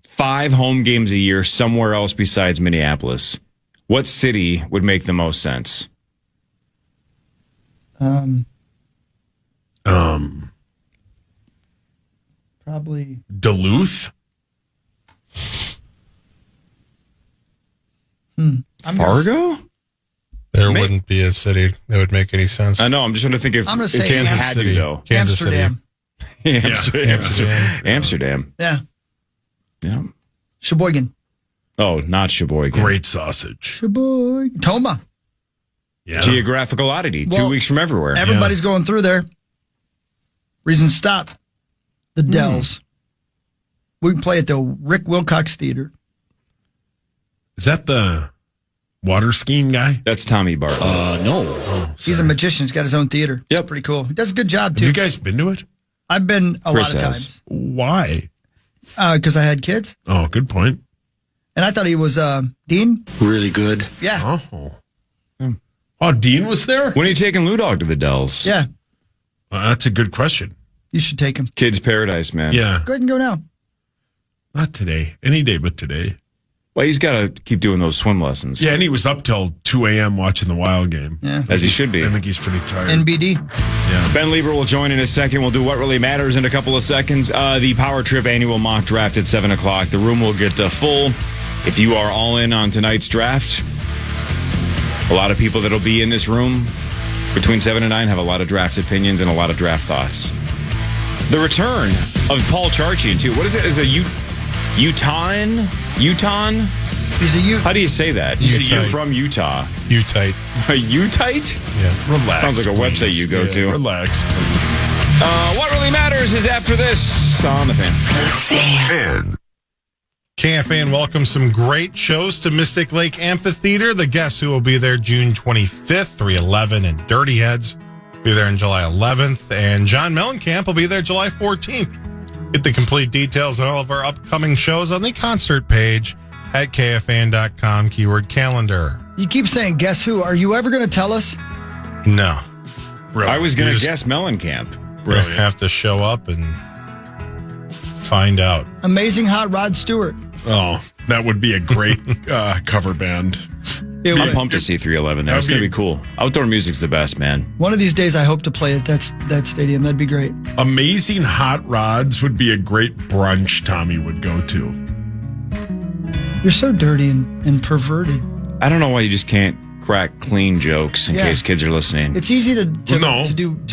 S11: 5 home games a year somewhere else besides Minneapolis, what city would make the most sense?
S7: Probably
S12: Duluth?
S11: Fargo?
S3: There wouldn't be a city that would make any sense.
S11: I know. I'm just trying to think if
S7: I'm gonna say
S3: Kansas
S11: had
S3: City.
S11: to, though.
S3: Kansas
S7: Amsterdam.
S11: Amsterdam. Yeah.
S7: Sheboygan.
S11: Oh, not Sheboygan.
S12: Great sausage.
S7: Sheboygan. Toma.
S12: Yeah.
S11: Geographical oddity. 2 weeks from everywhere.
S7: Everybody's going through there. Reason to stop. The Dells. We can play at the Rick Wilcox Theater.
S12: Is that the water skiing guy?
S11: That's Tommy Bartlett.
S12: No.
S7: He's a magician. He's got his own theater.
S11: Yep.
S7: It's pretty cool. He does a good job, too.
S12: Have you guys been to it?
S7: I've been a
S11: Chris
S7: lot of
S11: has.
S7: times.
S12: Why?
S7: Because I had kids.
S12: Oh, good point.
S7: And I thought he was Dean.
S9: Really good.
S7: Yeah.
S12: Oh, Dean was there?
S11: When are you taking Lou Dog to the Dells?
S7: Yeah.
S12: That's a good question.
S7: You should take him.
S11: Kids Paradise, man.
S12: Yeah.
S7: Go ahead and go now.
S12: Not today. Any day but today.
S11: Well, he's got to keep doing those swim lessons.
S12: Yeah, and he was up till 2 a.m. watching the Wild game.
S7: Yeah.
S11: As he should be.
S12: I think he's pretty tired.
S7: NBD.
S12: Yeah.
S11: Ben Lieber will join in a second. We'll do What Really Matters in a couple of seconds. The Power Trip annual mock draft at 7 o'clock. The room will get full. If you are all in on tonight's draft, a lot of people that'll be in this room between 7 and 9 have a lot of draft opinions and a lot of draft thoughts. The return of Paul Charchian, too. What is it? Is it Utah?
S7: He's a Ute.
S11: How do you say that? You're from Utah.
S3: Utite.
S11: Utite?
S3: Yeah.
S12: Relax.
S11: Sounds like a website you go to.
S12: Relax, please.
S11: What Really Matters is after this on the Fan.
S3: KFAN welcomes some great shows to Mystic Lake Amphitheater. The Guess Who will be there June 25th, 311, and Dirty Heads will be there on July 11th, and John Mellencamp will be there July 14th. Get the complete details on all of our upcoming shows on the concert page at KFAN.com, keyword calendar.
S7: You keep saying, guess who? Are you ever going to tell us?
S3: No.
S12: Really?
S11: I was going
S3: You
S11: to
S3: just-
S11: guess Mellencamp.
S3: Really have to show up and find out.
S7: Amazing Hot Rod Stewart.
S12: Oh, that would be a great cover band.
S11: I'm pumped to see 311 there. It's going to be cool. Outdoor music's the best, man.
S7: One of these days, I hope to play at that stadium. That'd be great.
S12: Amazing Hot Rods would be a great brunch Tommy would go to.
S7: You're so dirty and perverted.
S11: I don't know why you just can't crack clean jokes in case kids are listening.
S7: It's easy to
S12: They're not
S7: to be
S12: listening.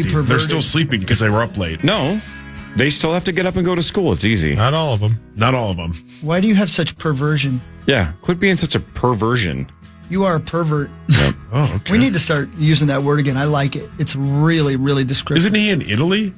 S12: They're
S7: perverted.
S12: still sleeping because they were up late.
S11: No, they still have to get up and go to school. It's easy.
S3: Not all of them.
S12: Not all of them.
S7: Why do you have such perversion?
S11: Yeah, quit being such a perversion.
S7: You are a pervert.
S12: Oh, okay.
S7: We need to start using that word again. I like it. It's really, really descriptive.
S12: Isn't he in Italy?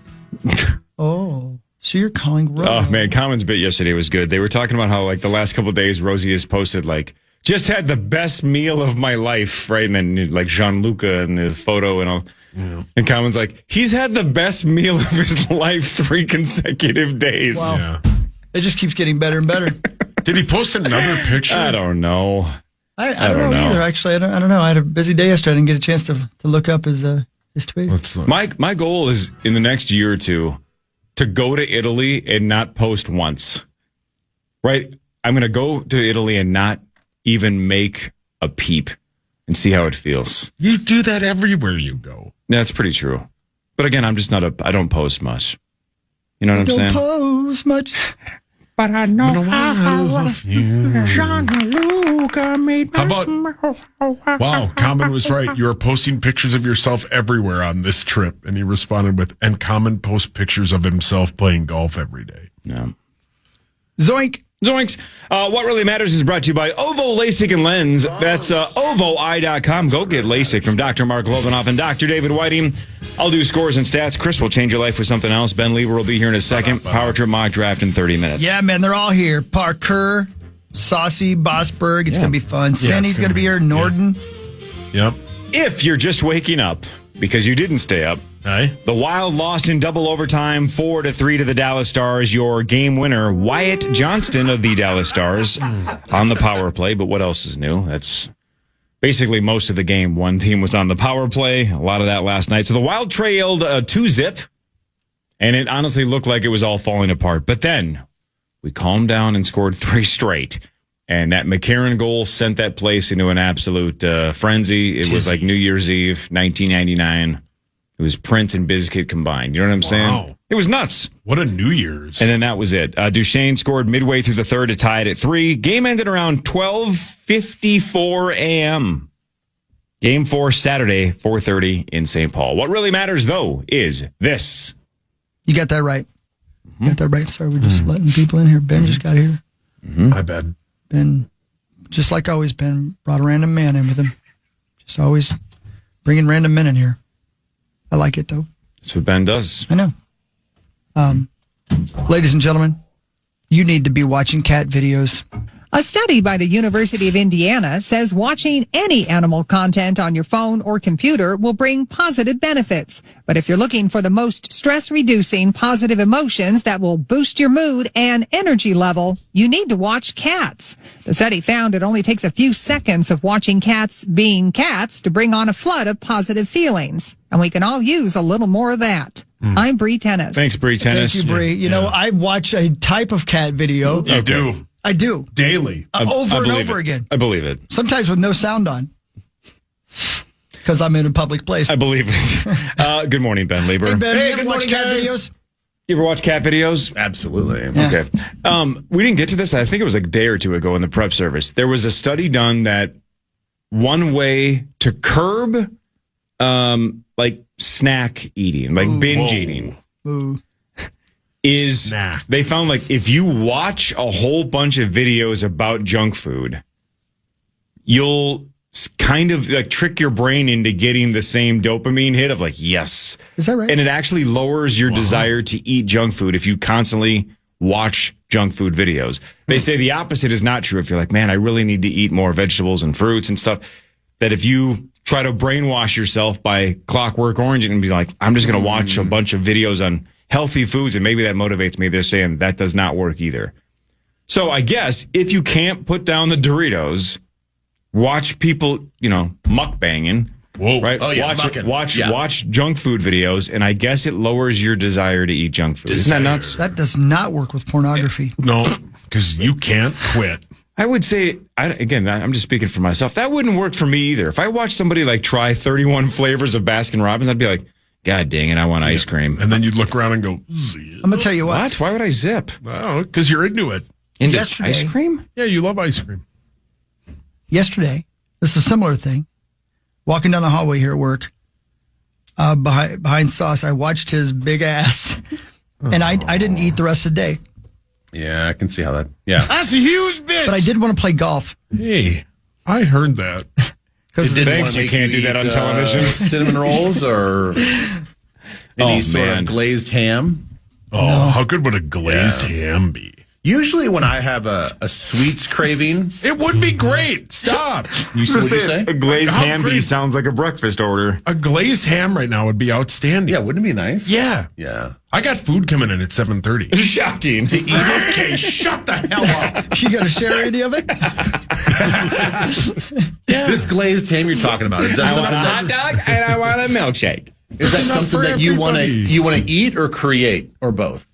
S7: Oh, so you're calling Rose.
S11: Oh man, Common's bit yesterday was good. They were talking about how like the last couple of days Rosie has posted like just had the best meal of my life, right? And then like Gianluca and his photo and all. Yeah. And Common's like, he's had the best meal of his life 3 consecutive days.
S7: Wow.
S12: Yeah.
S7: It just keeps getting better and better.
S12: Did he post another picture?
S11: I don't know.
S7: I don't know either. Actually, I don't know. I had a busy day yesterday. I didn't get a chance to look up his tweet.
S11: My goal is in the next year or two to go to Italy and not post once. Right? I'm going to go to Italy and not even make a peep and see how it feels.
S12: You do that everywhere you go.
S11: That's pretty true. But again, I'm just I don't post much. You know what I'm saying?
S7: Don't pose much.
S11: But I know
S12: I love you. How about, wow, Common was right. You are posting pictures of yourself everywhere on this trip. And he responded with, and Common posts pictures of himself playing golf every day.
S11: Yeah.
S7: Zoink.
S11: Zoinks. What Really Matters is brought to you by Ovo LASIK and Lens. That's ovoi.com. Go get LASIK from Dr. Mark Lovenoff and Dr. David Whiting. I'll do scores and stats. Chris will change your life with something else. Ben Lieber will be here in a second. Power Trip mock draft in 30 minutes.
S7: Yeah, man, they're all here. Parker, Saucy, Bosberg. It's going to be fun. Cindy's going to be here. Norden.
S12: Yep.
S11: If you're just waking up because you didn't stay up, the Wild lost in double overtime 4-3 to the Dallas Stars. Your game winner, Wyatt Johnston of the Dallas Stars, on the power play. But what else is new? That's basically most of the game. One team was on the power play. A lot of that last night. So the Wild trailed 2-0, and it honestly looked like it was all falling apart. But then we calmed down and scored 3 straight. And that McCarron goal sent that place into an absolute frenzy. It was like New Year's Eve, 1999. It was Prince and Biscuit combined. You know what I'm saying? It was nuts.
S12: What a New Year's.
S11: And then that was it. Duchesne scored midway through the third to tie it at 3. Game ended around 12:54 a.m. Game 4 Saturday, 4:30 in St. Paul. What really matters, though, is this.
S7: You got that right. You got that right. Sorry, we're just letting people in here. Ben just got here.
S12: Hi, Ben.
S7: Ben, just like always, Ben brought a random man in with him. Just always bringing random men in here. I like it, though.
S11: That's what Ben does.
S7: I know. Ladies and gentlemen, you need to be watching cat videos.
S15: A study by the University of Indiana says watching any animal content on your phone or computer will bring positive benefits. But if you're looking for the most stress-reducing positive emotions that will boost your mood and energy level, you need to watch cats. The study found it only takes a few seconds of watching cats being cats to bring on a flood of positive feelings. And we can all use a little more of that. I'm Bree Tennis.
S11: Thanks, Bree Tennis.
S7: Thank you, Bree. You know, I watch a type of cat video.
S12: You do.
S7: I do.
S12: Daily.
S7: Over and over again.
S11: I believe it.
S7: Sometimes with no sound on. Because I'm in a public place.
S11: I believe it. Good morning, Ben Lieber.
S7: Hey, Ben, you ever
S12: good
S7: watch
S12: morning,
S7: cat
S12: guys.
S7: videos?
S11: You ever watch cat videos?
S12: Absolutely.
S7: Yeah.
S11: Okay. We didn't get to this. I think it was a day or two ago in the prep service. There was a study done that one way to curb like snack eating, like binge eating, is they found like if you watch a whole bunch of videos about junk food, you'll kind of like trick your brain into getting the same dopamine hit of like, yes.
S7: Is that right?
S11: And it actually lowers your desire to eat junk food if you constantly watch junk food videos. They say the opposite is not true. If you're like, man, I really need to eat more vegetables and fruits and stuff, that if you try to brainwash yourself by Clockwork Orange and be like, I'm just going to watch a bunch of videos on healthy foods and maybe that motivates me. They're saying that does not work either. So I guess if you can't put down the Doritos, watch people, mukbanging.
S12: Whoa.
S11: Right?
S1: Oh, yeah,
S11: Watch junk food videos, and I guess it lowers your desire to eat junk food. Isn't that nuts?
S7: That does not work with pornography.
S12: No, because you can't quit.
S11: I would say, I'm just speaking for myself. That wouldn't work for me either. If I watched somebody like try 31 flavors of Baskin Robbins, I'd be like, God dang it, I want ice cream.
S12: And then you'd look around and go,
S7: I'm going to tell you what.
S11: Why would I zip?
S12: Oh, because you're into it.
S11: Into
S7: Yesterday-
S11: ice cream?
S12: Yeah, you love ice cream.
S7: Yesterday, this is a similar thing. Walking down the hallway here at work, behind Sauce, I watched his big ass, and I didn't eat the rest of the day.
S16: Yeah, I can see how that. Yeah,
S12: that's a huge bitch.
S7: But I did want to play golf.
S12: Hey, I heard that.
S7: Because
S11: thanks, you can't do that on television.
S16: Cinnamon rolls or any sort of glazed ham.
S12: Oh, how good would a glazed ham be?
S16: Usually, when I have a sweets craving,
S12: it would be great. Stop.
S16: What'd you say?
S11: A glazed ham sounds like a breakfast order.
S12: A glazed ham right now would be outstanding.
S16: Yeah, wouldn't it be nice?
S12: Yeah.
S16: Yeah.
S12: I got food coming in at 7:30.
S11: Shocking.
S12: To eat it? Okay, shut the hell up.
S7: You got to share any of it?
S16: Yeah. This glazed ham you're talking about, is that
S11: I want a hot dog and I want a milkshake.
S16: Is that something that you want to eat or create or both?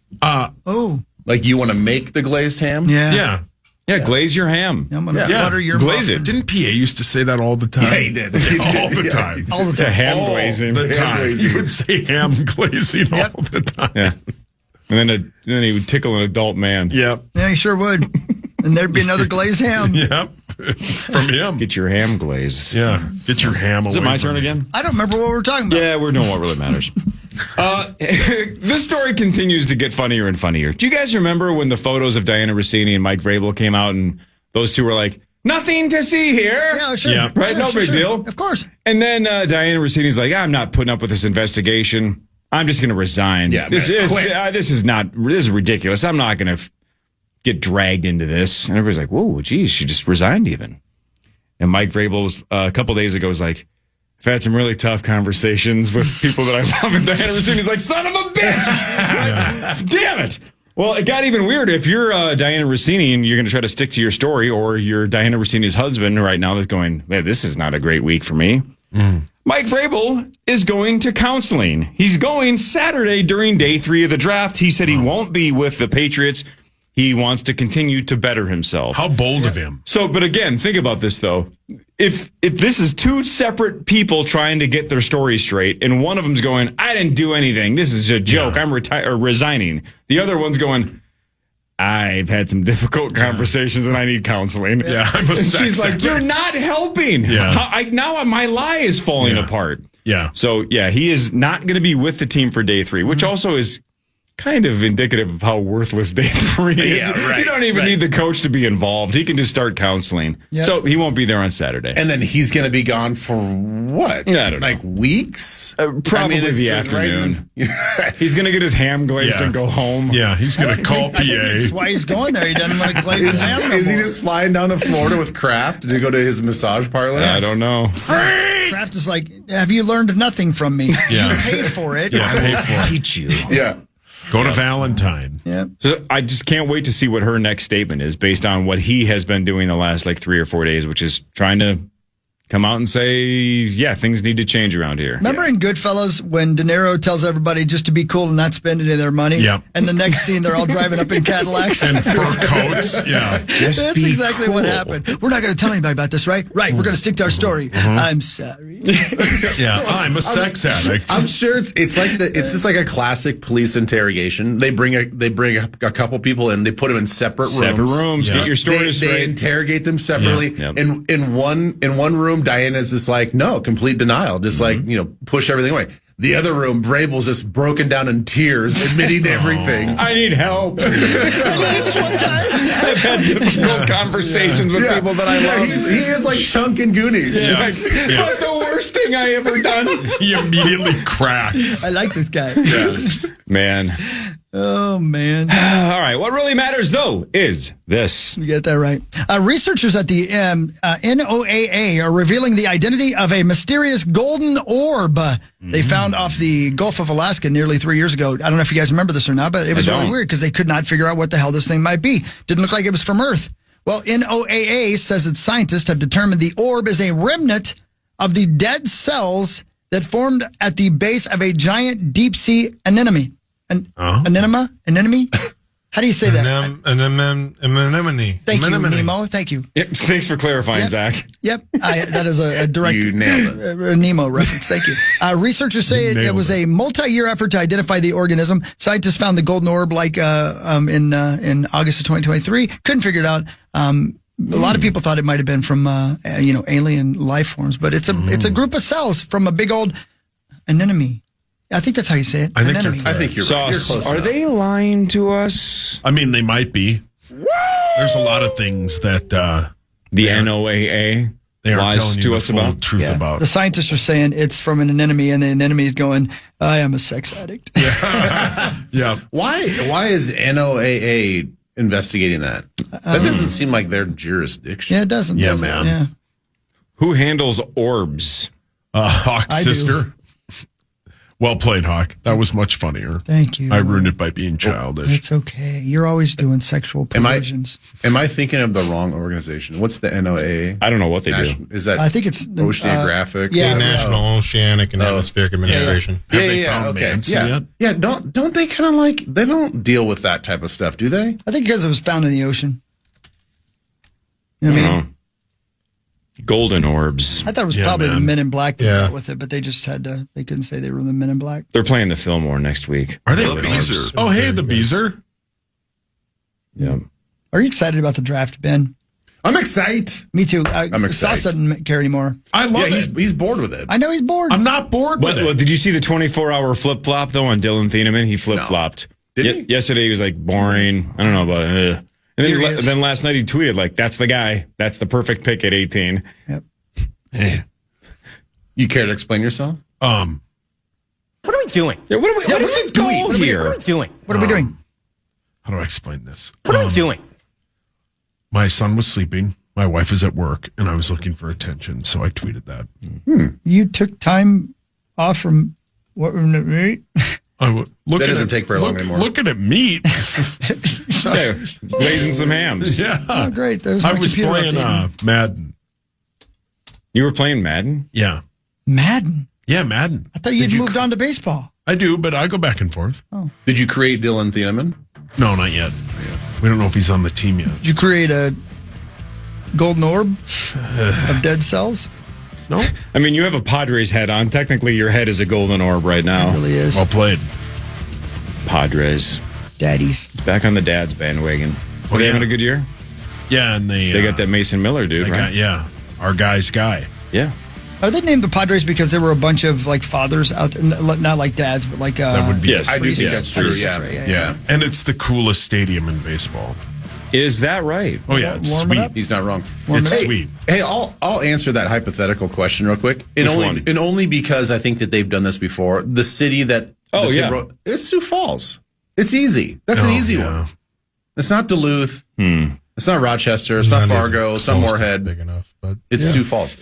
S16: Like you want to make the glazed ham?
S12: Yeah.
S11: Yeah, glaze your ham.
S7: I'm going to butter your
S11: glaze
S7: muffin.
S11: it.
S12: Didn't PA used to say that all the time?
S16: Yeah, he did.
S12: All the time.
S7: All the
S11: The
S7: time.
S11: ham glazing.
S12: The time. He would say ham glazing all the time.
S11: Yeah. And then he would tickle an adult man.
S12: Yep.
S7: Yeah, you sure would. And there'd be another glazed ham.
S12: Yep. From him.
S11: Get your ham glazed.
S12: Yeah. Get your ham away.
S11: Is it my
S12: from
S11: turn
S12: me.
S11: again?
S7: I don't remember what we were talking about.
S11: Yeah, we're doing what really matters. This story continues to get funnier and funnier. Do you guys remember when the photos of Diana Rossini and Mike Vrabel came out and those two were like, nothing to see here?
S7: Yeah, sure.
S12: Yeah.
S11: Right?
S7: Sure,
S11: No
S7: sure,
S11: big
S7: sure.
S11: deal.
S7: Of course.
S11: And then Diana Rossini's like, I'm not putting up with this investigation. I'm just going to resign.
S16: Yeah,
S11: this is ridiculous. I'm not going to get dragged into this. And everybody's like, whoa, geez, she just resigned even. And Mike Vrabel was a couple days ago was like, I've had some really tough conversations with people that I love. And Diana Rossini's like, son of a bitch! Damn it! Well, it got even weirder. If you're Diana Rossini and you're going to try to stick to your story, or you're Diana Rossini's husband right now that's going, man, this is not a great week for me. Mike Vrabel is going to counseling. He's going Saturday during day 3 of the draft. He said he won't be with the Patriots. He wants to continue to better himself.
S12: How bold of him.
S11: So, but again, think about this though. If this is two separate people trying to get their story straight, and one of them's going, I didn't do anything. This is a joke. I'm resigning. The other one's going, I've had some difficult conversations and I need counseling.
S12: Yeah, I'm a sex
S11: She's like,
S12: addict.
S11: you're not helping.
S12: Yeah.
S11: Now my lie is falling apart.
S12: Yeah.
S11: So, he is not going to be with the team for day 3, which also is kind of indicative of how worthless day 3 is.
S16: Yeah, right,
S11: You don't even need the coach to be involved. He can just start counseling.
S7: Yep.
S11: So he won't be there on Saturday.
S16: And then he's going to be gone for what?
S11: I don't know.
S16: Like weeks?
S11: Probably the afternoon. He's going to get his ham glazed and go home.
S12: Yeah, he's going to call PA.
S7: I think that's why he's going there. He doesn't want to glaze his ham no
S16: Is he
S7: more.
S16: just flying down to Florida with Kraft to go to his massage parlor?
S11: I don't know.
S7: Kraft is like, have you learned nothing from me?
S12: Yeah.
S7: You paid for it.
S12: Yeah, pay for it.
S11: Teach you.
S16: Yeah.
S12: Go to Valentine.
S7: Yeah.
S11: So I just can't wait to see what her next statement is based on what he has been doing the last 3 or 4 days, which is trying to come out and say, things need to change around here.
S7: Remember in Goodfellas when De Niro tells everybody just to be cool and not spend any of their money?
S12: Yep.
S7: And the next scene, they're all driving up in Cadillacs.
S12: And fur coats. Yeah.
S7: That's exactly what happened. We're not going to tell anybody about this, right? Right. We're going to stick to our story. I'm sorry.
S12: Yeah, I'm a sex addict.
S16: I'm sure it's just like a classic police interrogation. They bring a couple people in, they put them in separate rooms.
S11: Get your story straight.
S16: They interrogate them separately.
S11: Yeah.
S16: In one room, Diana's just like, no, complete denial, just push everything away. The other room, Vrabel's just broken down in tears, admitting everything.
S11: I need help. I've had difficult conversations with people that I love.
S16: He is like Chunk in Goonies.
S11: Yeah. What's the worst thing I ever done?
S12: He immediately cracks.
S7: I like this guy.
S11: Man.
S7: Oh, man.
S11: All right. What really matters, though, is this.
S7: You get that right. Researchers at the NOAA are revealing the identity of a mysterious golden orb they found off the Gulf of Alaska nearly 3 years ago. I don't know if you guys remember this or not, but it was really weird because they could not figure out what the hell this thing might be. Didn't look like it was from Earth. Well, NOAA says its scientists have determined the orb is a remnant of the dead cells that formed at the base of a giant deep-sea anemone. Anemone? How do you say that?
S3: Anemone.
S7: Thank you, Nemo. Thank you.
S11: Yep. Thanks for clarifying, Zach.
S7: Yep. That is a direct
S16: You nailed it.
S7: a Nemo reference. Thank you. Researchers say it was a multi-year effort to identify the organism. Scientists found the golden orb in August of 2023. Couldn't figure it out. A lot of people thought it might have been from alien life forms, but it's a group of cells from a big old anemone. I think that's how you say it.
S12: I think you're
S11: Sauce.
S12: right. You're close
S11: Are
S12: enough.
S11: they lying to us?
S12: I mean, they might be. There's a lot of things that
S11: The NOAA
S12: they are
S11: lies
S12: telling you
S11: to
S12: the
S11: us
S12: full
S11: about?
S12: truth about.
S7: The scientists are saying it's from an anemone, and the anemone is going, I am a sex addict.
S12: Yeah.
S16: Why is NOAA investigating that? That doesn't seem like their jurisdiction.
S7: Yeah, it doesn't.
S12: Yeah,
S7: does it?
S12: man.
S7: Yeah.
S11: Who handles orbs?
S12: Hawk's
S7: I do.
S12: sister. Well played, Hawk. That was much funnier.
S7: Thank you.
S12: I ruined it by being childish.
S7: It's okay. You're always doing sexual perversions.
S16: Am I thinking of the wrong organization? What's the NOAA?
S11: I don't know what they do.
S16: Is that
S7: I think it's
S16: Oceanographic?
S7: yeah.
S3: The National Oceanic and Atmospheric Administration.
S12: Have they
S16: Yeah,
S12: found
S16: okay.
S12: Manson
S16: Yeah.
S12: yet?
S16: Yeah, don't they kind of they don't deal with that type of stuff, do they?
S7: I think because it was found in the ocean. You know what I mean?
S11: Golden orbs.
S7: I thought it was
S12: Yeah,
S7: probably the
S12: man.
S7: Men in Black that
S3: Yeah.
S7: dealt with it, but they just they couldn't say they were the Men in Black.
S11: They're playing the Fillmore next week.
S12: Are they?
S11: Golden orbs.
S12: Oh, hey, the Beezer.
S11: Yeah.
S7: Are you excited about the draft, Ben?
S16: I'm excited.
S7: Me too.
S16: I'm excited.
S7: Sauce doesn't care anymore.
S12: I love
S16: Yeah,
S12: it.
S16: he's bored with it.
S7: I know he's bored.
S12: I'm not bored with
S11: Well,
S12: it.
S11: did you see the 24-hour flip-flop, though, on Dylan Thieneman? He flip-flopped.
S16: Did he?
S11: Yesterday, he was like, boring. I don't know about And
S7: Here he is.
S11: then last night, he tweeted, like, that's the guy. That's the perfect pick at 18.
S7: Yep.
S16: You care to explain yourself?
S10: What are we doing?
S11: Yeah, what is the goal here?
S10: What are we doing?
S7: What are we doing?
S12: How do I explain this?
S10: What are we doing?
S12: My son was sleeping. My wife is at work, and I was looking for attention, so I tweeted that.
S7: You took time off from what?
S12: That
S16: That doesn't take very long anymore.
S12: Looking at meat.
S11: Yeah, blazing some hams.
S12: Yeah.
S7: Oh, great. There's
S12: I
S7: my
S12: was
S7: computer
S12: playing
S7: updating.
S12: Madden.
S11: You were playing Madden?
S12: Yeah.
S7: Madden.
S12: Yeah, Madden.
S7: I thought you'd moved on to baseball.
S12: I do, but I go back and forth.
S16: Did you create Dylan Thieneman?
S12: No, not yet. We don't know if he's on the team yet.
S7: Did you create a golden orb of dead cells?
S12: No?
S11: I mean, you have a Padres head on. Technically, your head is a golden orb right now.
S7: It really is.
S12: Well played.
S11: Padres.
S7: Daddies.
S11: Back on the dad's bandwagon. Were they having a good year?
S12: Yeah, and
S11: they got that Mason Miller dude, right?
S12: Our guy's guy.
S11: Yeah.
S7: Are they named the Padres because there were a bunch of like fathers out there, not like dads, but like
S12: that would be.
S16: Yes, I do think that's true.
S7: Yeah.
S12: Yeah, and it's the coolest stadium in baseball.
S11: Is that right?
S12: Oh yeah, it's
S7: Warm it
S12: sweet.
S7: up.
S16: He's not wrong.
S12: It's sweet.
S16: Hey, I'll answer that hypothetical question real quick. And only because I think that they've done this before. The city that it's Sioux Falls. It's easy. That's an easy one. It's not Duluth. It's not Rochester. It's not Fargo. It's not Moorhead.
S3: Big enough, but
S16: it's Sioux Falls.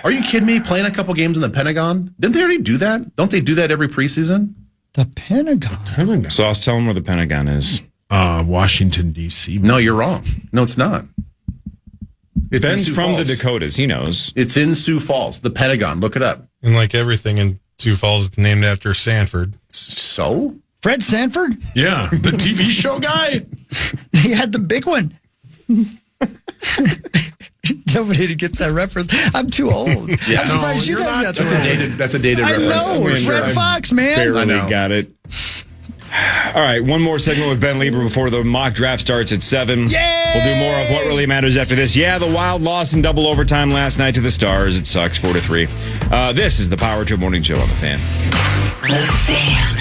S16: Are you kidding me? Playing a couple games in the Pentagon? Didn't they already do that? Don't they do that every preseason?
S7: The Pentagon.
S11: So I was telling where the Pentagon is.
S12: Washington, D.C.
S16: No, you're wrong. No, it's not. It's
S11: Ben's from the Dakotas. He knows.
S16: It's in Sioux Falls. The Pentagon. Look it up.
S3: And like everything in Sioux Falls, it's named after Sanford.
S16: So?
S7: Fred Sanford?
S12: Yeah, the TV show guy.
S7: He had the big one. Nobody gets that reference. I'm too old.
S16: Yeah,
S7: I'm surprised you guys got that.
S16: That's a dated reference.
S7: I know. It's Red Fox, man.
S11: Barely got it. All right, one more segment with Ben Lieber before the mock draft starts at 7.
S7: Yay!
S11: We'll do more of what really matters after this. Yeah, the Wild lost in double overtime last night to the Stars. It sucks, 4-3. This is the Power Trip Morning Show on The Fan.
S5: The Fan.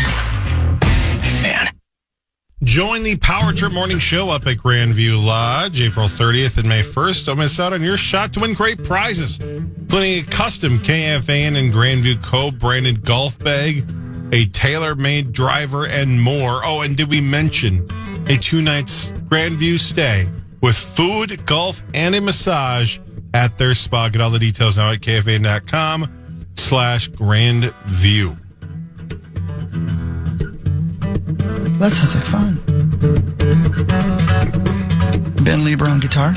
S3: Join the Power Trip Morning Show up at Grandview Lodge, April 30th and May 1st. Don't miss out on your shot to win great prizes, including a custom KFAN and Grandview co-branded golf bag, a tailor-made driver, and more. Oh, and did we mention a 2-night Grandview stay with food, golf, and a massage at their spa? Get all the details now at KFAN.com/Grandview.
S7: That sounds like fun. Ben Lieber on guitar.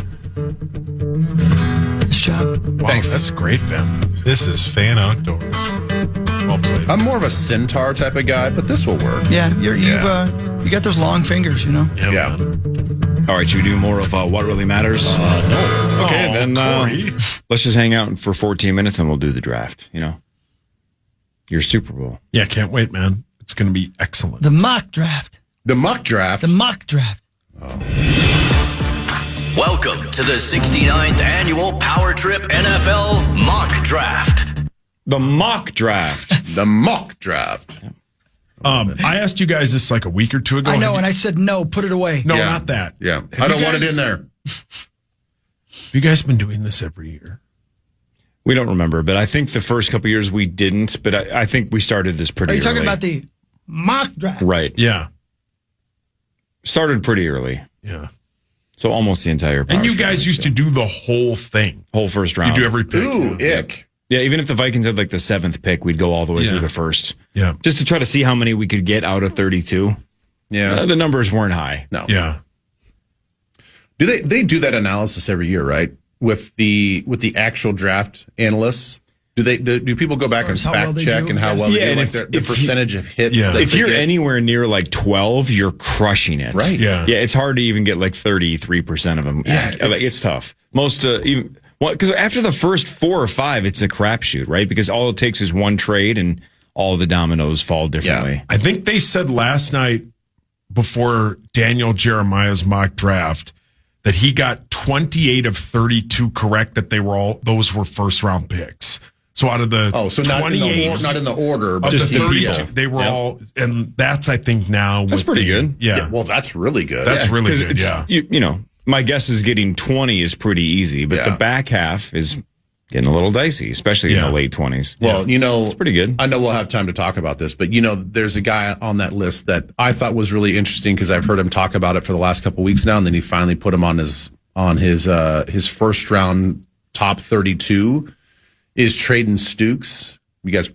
S7: Nice job.
S12: Wow,
S16: Thanks.
S12: That's great, Ben.
S3: This is Fan Outdoors. Well played.
S16: I'm more of a centaur type of guy, but this will work.
S7: Yeah, you got those long fingers, you know?
S16: Yeah.
S11: All right, should we do more of what really matters? No. Okay, then let's just hang out for 14 minutes and we'll do the draft, Your Super Bowl.
S12: Yeah, can't wait, man. It's going to be excellent.
S7: The mock draft.
S16: The mock draft?
S7: The mock draft.
S17: Welcome to the 69th Annual Power Trip NFL Mock Draft.
S11: The mock draft.
S16: The mock draft.
S12: I asked you guys this like a week or two ago.
S7: I know, and I said no, put it away.
S12: No, not that.
S16: Yeah.
S12: Have
S16: I don't
S12: you
S16: want it
S12: guys-
S16: in there.
S12: Have you guys been doing this every year?
S11: We don't remember, but I think the first couple years we didn't, but I think we started this pretty
S7: Are
S11: early.
S7: you talking about the mock draft?
S11: Right.
S12: Yeah.
S11: Started pretty early.
S12: Yeah.
S11: So almost the entire
S12: And you guys used to do the whole thing.
S11: whole first round.
S12: You do every pick.
S16: Ooh, ick.
S11: Yeah, even if the Vikings had like the 7th pick, we'd go all the way through the first.
S12: Yeah.
S11: Just to try to see how many we could get out of 32.
S16: Yeah.
S11: The numbers weren't high.
S16: No.
S12: Yeah.
S16: Do they do that analysis every year, right? With the actual draft analysts? Do people go back and
S7: how well
S16: fact
S7: they
S16: check
S7: do?
S16: and how
S7: Yeah.
S16: well they
S11: Yeah,
S16: do,
S11: and
S16: like
S11: if-
S16: the
S11: if
S16: percentage of hits?
S12: Yeah.
S16: that
S11: If
S16: they
S11: you're
S16: get?
S11: anywhere near like 12, you're crushing it.
S16: Right.
S12: Yeah.
S11: Yeah, it's hard to even get like 33% of them.
S16: Yeah,
S11: It's tough. Most even because after the first 4 or 5, it's a crapshoot, right? Because all it takes is one trade and all the dominoes fall differently.
S12: I think they said last night before Daniel Jeremiah's mock draft that he got 28 of 32 correct, that those were first round picks. So out of the
S16: so not in the order, but
S12: of
S16: just
S12: the
S16: the
S12: 32,
S16: people.
S12: they were all, and that's I think now
S11: That's
S12: with
S11: pretty good.
S12: Yeah.
S16: Well, that's really good.
S12: That's really
S11: 'Cause
S12: good.
S11: it's-
S12: Yeah.
S11: You know, my guess is getting 20 is pretty easy, but the back half is getting a little dicey, especially in the late 20s.
S16: Well,
S11: it's pretty good.
S16: I know we'll have time to talk about this, but there's a guy on that list that I thought was really interesting because I've heard him talk about it for the last couple of weeks now, and then he finally put him on his first round top 32 is Traden Stukes. You guys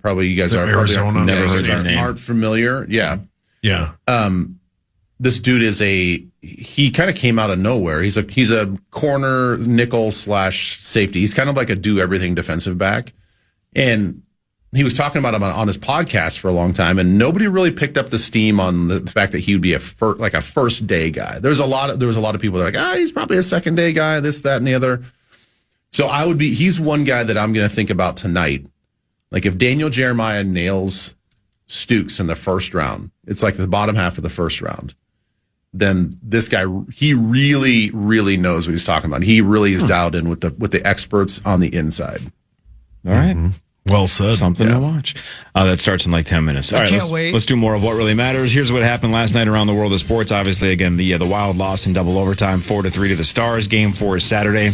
S16: are
S12: Arizona.
S16: probably
S11: Never heard that name.
S16: aren't familiar. Yeah.
S12: Yeah.
S16: This dude he kind of came out of nowhere. He's a corner nickel / safety. He's kind of like a do everything defensive back. And he was talking about him on his podcast for a long time, and nobody really picked up the steam on the fact that he would be a first day guy. There was a lot of people that are like, he's probably a second day guy, this, that, and the other. So he's one guy that I'm going to think about tonight. Like if Daniel Jeremiah nails Stukes in the first round, it's like the bottom half of the first round. then this guy, he really, really knows what he's talking about. He really is dialed in with the experts on the inside.
S11: All right.
S12: Well said.
S11: Something to watch. That starts in like 10 minutes. All right,
S7: can't wait.
S11: Let's do more of what really matters. Here's what happened last night around the world of sports. Obviously, again, the Wild loss in double overtime, 4-3 to the Stars. Game 4 is Saturday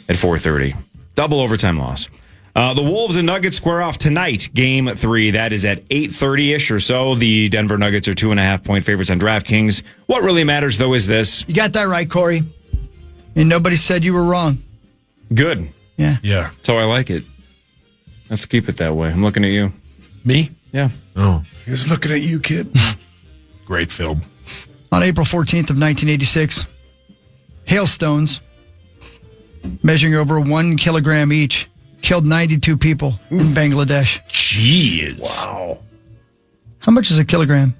S11: at 4:30. Double overtime loss. The Wolves and Nuggets square off tonight, Game 3. That is at 8:30-ish or so. The Denver Nuggets are 2.5-point favorites on DraftKings. What really matters, though, is this.
S7: You got that right, Corey. And nobody said you were wrong.
S11: Good.
S7: Yeah.
S12: Yeah.
S11: That's how I like it. Let's keep it that way. I'm looking at you.
S12: Me?
S11: Yeah.
S12: Oh. He's looking at you, kid. Great film.
S7: On April 14th of 1986, hailstones measuring over 1 kilogram each killed 92 people in Bangladesh.
S12: Jeez.
S16: Wow.
S7: How much is a kilogram?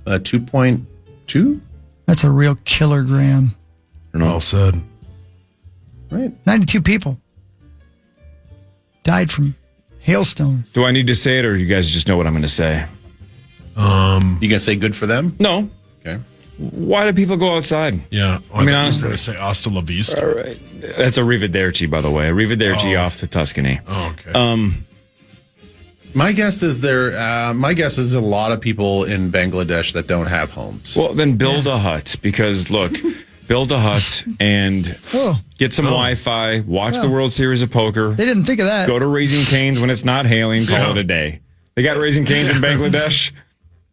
S16: 2.2?
S7: That's a real kilogram.
S12: Well said.
S16: Right.
S7: 92 people died from hailstones.
S11: Do I need to say it, or you guys just know what I'm going to say?
S16: You going to say good for them?
S11: No.
S16: Okay.
S11: Why do people go outside?
S12: Yeah.
S11: I mean, honestly.
S12: I'm going to say hasta la vista.
S11: All right. That's arrivederci, by the way. Arrivederci off to Tuscany.
S12: Oh, okay.
S16: My guess is a lot of people in Bangladesh that don't have homes.
S11: Well, then build a hut, because look, build a hut and get some Wi-Fi, watch the World Series of Poker.
S7: They didn't think of that.
S11: Go to Raising Cane's when it's not hailing, call it a day. They got Raising Cane's in Bangladesh.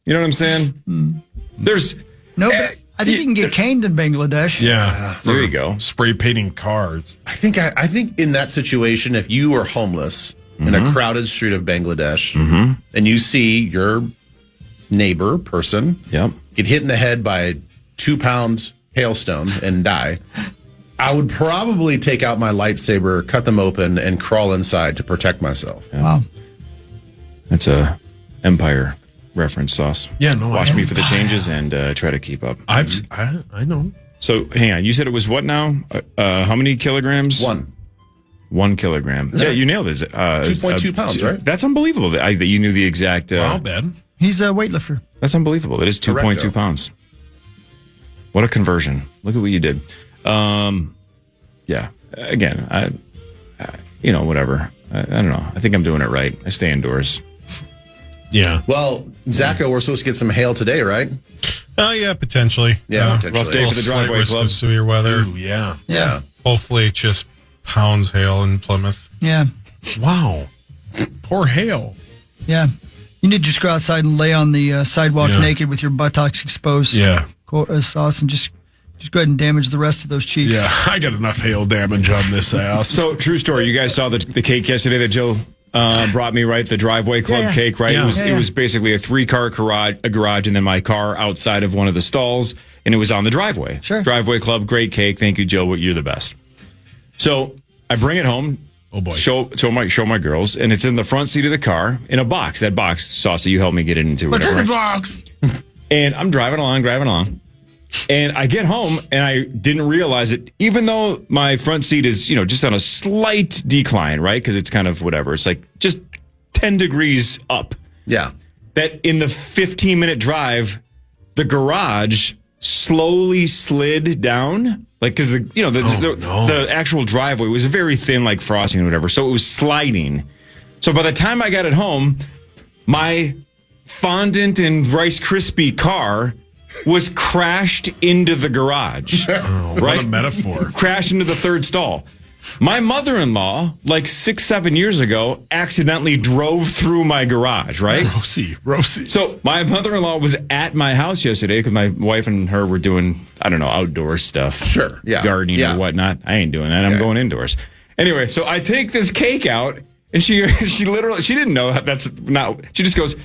S11: You know what I'm saying? There's
S7: no, but I think you can get caned in Bangladesh.
S12: Yeah.
S11: There you go.
S12: Spray painting cars.
S16: I think in that situation, if you are homeless in a crowded street of Bangladesh and you see your neighbor person get hit in the head by a 2-pound hailstone and die, I would probably take out my lightsaber, cut them open, and crawl inside to protect myself.
S11: Yeah.
S7: Wow.
S11: That's a Empire reference, Sauce.
S12: Yeah, no.
S11: Watch me for the changes and try to keep up.
S12: I know.
S11: So, hang on. You said it was what now? How many kilograms? 1 kilogram. Yeah, you nailed it.
S16: 2.2 pounds, right?
S11: That's unbelievable that you knew the exact.
S12: Wow, Ben.
S7: He's a weightlifter.
S11: That's unbelievable. That is 2.2 pounds. What a conversion. Look at what you did. Yeah. Again, I whatever. I don't know. I think I'm doing it right. I stay indoors.
S12: Yeah.
S16: Well, Zacho, we're supposed to get some hail today, right?
S3: Oh, yeah, potentially.
S16: Yeah, potentially.
S11: Rough day for the driveway
S3: risk
S11: club.
S3: of severe weather.
S12: Ooh, yeah.
S7: Yeah.
S3: Hopefully just pounds hail in Plymouth.
S7: Yeah.
S12: Wow. Poor hail.
S7: Yeah. You need to just go outside and lay on the sidewalk naked with your buttocks exposed.
S12: Yeah.
S7: Sauce, and just go ahead and damage the rest of those cheeks.
S12: Yeah, I got enough hail damage on this ass.
S11: So, true story. You guys saw the cake yesterday that Joe brought me, right? The driveway club cake, right?
S12: Yeah.
S11: It was basically a 3-car garage, and then my car outside of one of the stalls, and it was on the driveway.
S7: Sure.
S11: Driveway club, great cake. Thank you, Joe. You're the best. So I bring it home.
S12: Oh boy!
S11: Show my girls, and it's in the front seat of the car in a box. That box, Saucy, you helped me get it into.
S7: What's in the
S11: right?
S7: box?
S11: And I'm driving along. And I get home, and I didn't realize it, even though my front seat is, just on a slight decline, right? Because it's kind of whatever. It's like just 10 degrees up.
S16: Yeah.
S11: That in the 15-minute drive, the garage slowly slid down. Like, because the actual driveway was very thin, like frosting or whatever. So it was sliding. So by the time I got it home, my fondant and Rice Krispie car was crashed into the garage.
S12: Right? What a metaphor.
S11: Crashed into the third stall. My mother-in-law, like 6-7 years ago, accidentally drove through my garage, right?
S12: Rosie.
S11: So my mother-in-law was at my house yesterday because my wife and her were doing, I don't know, outdoor stuff.
S16: Sure, yeah.
S11: Gardening or whatnot. I ain't doing that. I'm going indoors. Anyway, so I take this cake out, and she literally, she didn't know that's not, she just goes,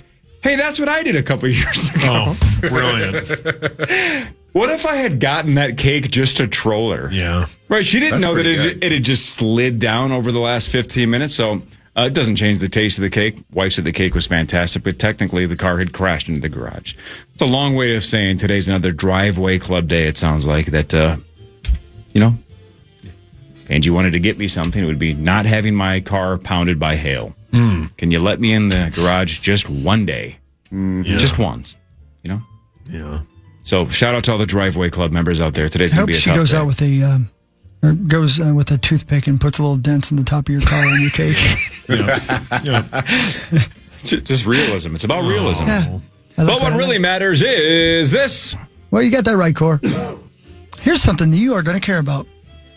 S11: hey, that's what I did a couple of years ago.
S12: Oh, brilliant.
S11: What if I had gotten that cake just to troll her?
S12: Yeah.
S11: Right, she didn't
S16: That's
S11: know that
S16: pretty
S11: it had just slid down over the last 15 minutes, so it doesn't change the taste of the cake. Wife said the cake was fantastic, but technically the car had crashed into the garage. It's a long way of saying today's another driveway club day, it sounds like, that, and you wanted to get me something, it would be not having my car pounded by hail. Can you let me in the garage just one day?
S12: Yeah.
S11: Just once,
S12: Yeah.
S11: So shout out to all the Driveway Club members out there. Today's
S7: I
S11: going to
S7: hope
S11: be a
S7: she
S11: tough
S7: goes
S11: day.
S7: out with with a toothpick and puts a little dents in the top of your car on your cake.
S11: Just realism. It's about realism.
S7: Yeah.
S11: But what really matters is this.
S7: Well, you got that right, Cor. Here's something that you are going to care about.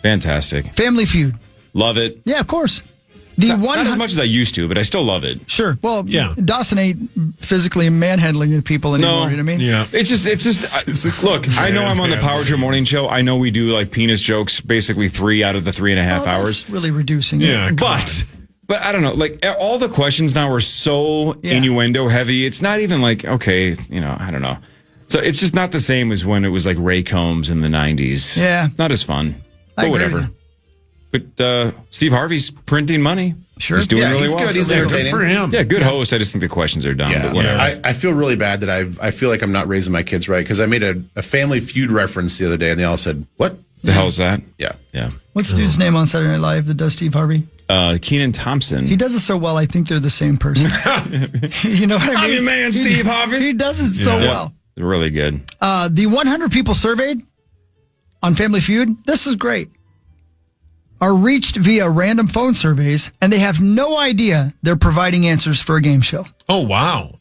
S11: Fantastic.
S7: Family Feud.
S11: Love it.
S7: Yeah, of course.
S11: Not as much as I used to, but I still love it.
S7: Sure. Well, Dawson ain't physically manhandling people anymore.
S11: No.
S7: You know what I mean?
S12: Yeah.
S11: It's just look, I know I'm on the Power Trip Morning Show. I know we do like penis jokes basically 3 out of the 3.5 hours.
S7: That's really reducing it.
S12: Yeah,
S11: But I don't know, like all the questions now are so innuendo heavy. It's not even like, okay, I don't know. So it's just not the same as when it was like Ray Combs in the 90s.
S7: Yeah.
S11: Not as fun.
S7: I
S11: But
S7: agree
S11: whatever.
S7: with you.
S11: But Steve Harvey's printing money.
S7: Sure.
S11: He's doing really
S16: he's
S11: well.
S16: good. He's
S12: Good
S16: entertaining.
S12: for him.
S11: Yeah, good host. I just think the questions are dumb. But whatever.
S16: I feel really bad that I feel like I'm not raising my kids right because I made a Family Feud reference the other day and they all said, "What
S11: the hell's that?"
S16: Yeah.
S7: What's the dude's name on Saturday Night Live that does Steve Harvey?
S11: Keenan Thompson.
S7: He does it so well, I think they're the same person. You know what I mean?
S11: I'm your man, Steve Harvey.
S7: He does it so well.
S11: Really good.
S7: The 100 people surveyed on Family Feud, this is great, are reached via random phone surveys, and they have no idea they're providing answers for a game show.
S12: Oh, wow.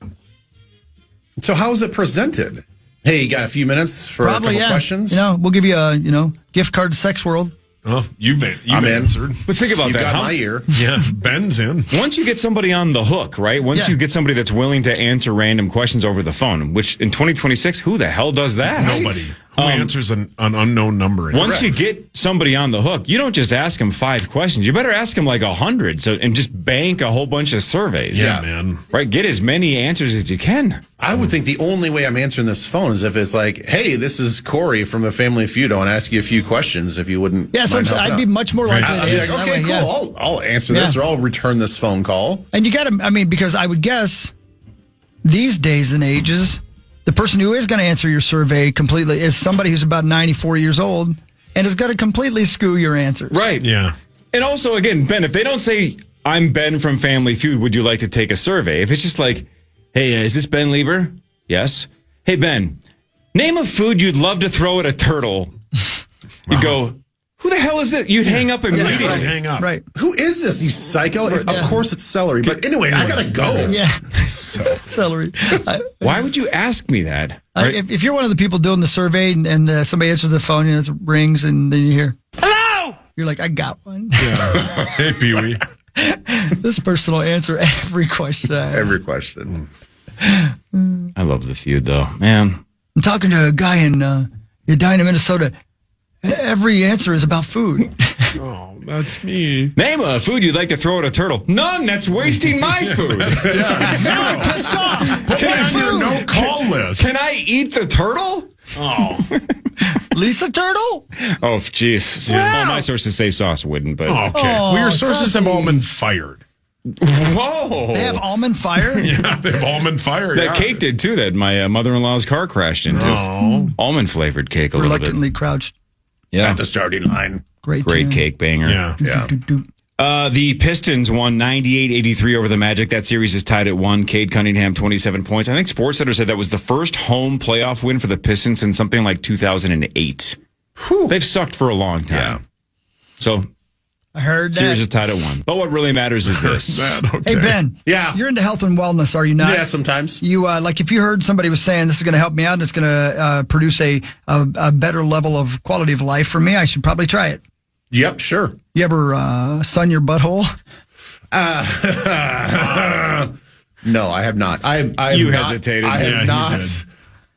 S16: So how is it presented? Hey, you got a few minutes for
S7: Probably,
S16: a couple questions?
S7: We'll give you a gift card to Sex World.
S12: Oh, you've
S16: I'm in.
S12: answered.
S11: But think about
S16: You've
S11: that.
S16: got my ear.
S12: Yeah, Ben's in.
S11: Once you get somebody on the hook, right? Once you get somebody that's willing to answer random questions over the phone, which in 2026, who the hell does that?
S12: Nobody. Who answers an unknown number?
S11: Once you get somebody on the hook, you don't just ask them 5 questions. You better ask them like 100 and just bank a whole bunch of surveys.
S12: Yeah, man.
S11: Right? Get as many answers as you can.
S16: I would think the only way I'm answering this phone is if it's like, hey, this is Corey from the Family Feud. I want to ask you a few questions if you wouldn't.
S7: Yeah, so
S16: mind helping
S7: I'd be
S16: out.
S7: much more likely to
S16: I'd be
S7: answer
S16: like,
S7: that
S16: okay,
S7: way,
S16: cool. I'll answer this or I'll return this phone call.
S7: And you got to, because I would guess these days and ages, the person who is going to answer your survey completely is somebody who's about 94 years old and is going to completely skew your answers.
S11: Right.
S12: Yeah.
S11: And also, again, Ben, if they don't say, I'm Ben from Family Feud, would you like to take a survey? If it's just like, hey, is this Ben Lieber? Yes. Hey, Ben, name a food you'd love to throw at a turtle. You go, who the hell is it? You'd hang up immediately.
S12: Right, hang up.
S7: Right.
S16: Who is this, you psycho? Of course it's celery. But anyway, I got to go.
S7: Yeah. Celery.
S11: Why would you ask me that?
S7: If you're one of the people doing the survey and somebody answers the phone and it rings and then you hear, hello! You're like, I got one.
S12: Yeah. Hey, Pee-wee.
S7: This person will answer every question I have.
S16: Every question.
S11: I love the feud, though. Man.
S7: I'm talking to a guy in Edina, Minnesota. Every answer is about food.
S12: Oh, that's me.
S11: Name a food you'd like to throw at a turtle. None. That's wasting my food.
S7: You're pissed off.
S12: Put me on your no-call list.
S11: Can I eat the turtle?
S12: Oh.
S7: Lisa Turtle?
S11: Oh, jeez. All my sources say Sauce wouldn't, but...
S12: Okay. Well, your sources have all been fired.
S11: Whoa.
S7: They have almond fire?
S12: Yeah, they have almond fire.
S11: That cake did, too, that my mother-in-law's car crashed into.
S12: Oh.
S11: Almond-flavored cake a little bit.
S7: Reluctantly crouched.
S11: Yeah.
S16: At the starting line.
S7: Great
S11: tune.
S7: cake
S11: banger.
S12: Yeah.
S11: The Pistons won 98-83 over the Magic. That series is tied at 1. Cade Cunningham, 27 points. I think SportsCenter said that was the first home playoff win for the Pistons in something like 2008. They've sucked for a long time.
S16: Yeah.
S11: So,
S7: I heard that.
S11: series is tied at 1. But what really matters is this.
S12: Okay.
S7: Hey, Ben.
S16: Yeah.
S7: You're into health and wellness, are you not?
S16: Yeah, sometimes.
S7: You like if you heard somebody was saying this is going to help me out and it's going to produce a better level of quality of life for me, I should probably try it.
S16: Yep, sure.
S7: You ever sun your butthole?
S16: No, I have not.
S11: You hesitated.
S16: I have
S12: Yeah, he
S16: not.
S12: did.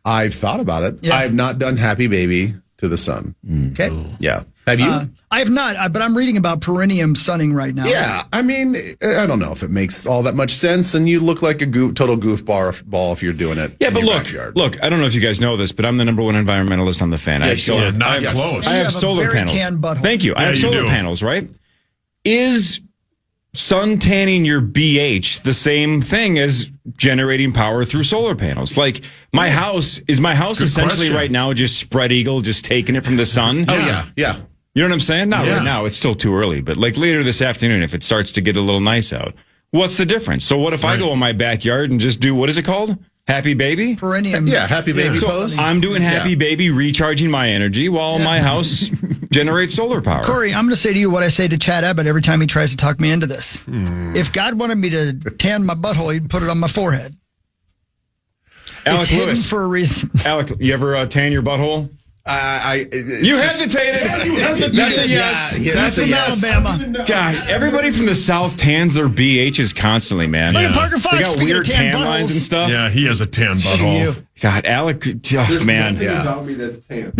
S16: I've thought about it.
S7: Yeah.
S16: I have not done Happy Baby to the sun.
S7: Okay.
S16: Yeah. Have you?
S7: I have not, but I'm reading about perineum sunning right now.
S16: Yeah, I mean, I don't know if it makes all that much sense, and you look like a total goofball if you're doing it.
S11: Yeah,
S16: in
S11: but
S16: your
S11: look,
S16: backyard.
S11: I don't know if you guys know this, but I'm the number 1 environmentalist on the fan. I have
S16: sure.
S11: solar,
S12: Not
S11: I have,
S12: close.
S11: I
S7: You
S11: have
S7: have a
S11: solar
S7: very
S11: panels.
S7: tan butthole.
S11: Thank you. I have
S12: you
S11: solar
S12: do.
S11: panels, right? Is sun tanning your BH the same thing as generating power through solar panels? Like my house
S12: Good
S11: essentially
S12: question.
S11: right now just spread eagle, just taking it from the sun?
S16: Oh, yeah.
S11: You know what I'm saying? Not
S12: Yeah.
S11: right now. It's still too early. But like later this afternoon, if it starts to get a little nice out, what's the difference? So what if I go in my backyard and just do, what is it called? Happy baby?
S7: Perennium.
S16: Yeah, happy baby pose.
S11: I'm doing happy baby, recharging my energy while my house generates solar power.
S7: Corey, I'm going to say to you what I say to Chad Abbott every time he tries to talk me into this. If God wanted me to tan my butthole, he'd put it on my forehead.
S11: Alec
S7: it's hidden
S11: Lewis.
S7: for a reason.
S11: Alec, you ever tan your butthole? You hesitated. That's a yes.
S16: Yeah,
S7: That's from Alabama.
S11: God, everybody from the South tans their BHs constantly, man.
S7: Look at Parker Fox.
S11: They got
S7: Speaking
S11: weird
S7: of tan
S11: tan lines
S7: buttholes.
S11: and stuff.
S12: Yeah, he has a tan butthole.
S11: God, Alec, man.
S16: Yeah.
S9: Tell me that's tan.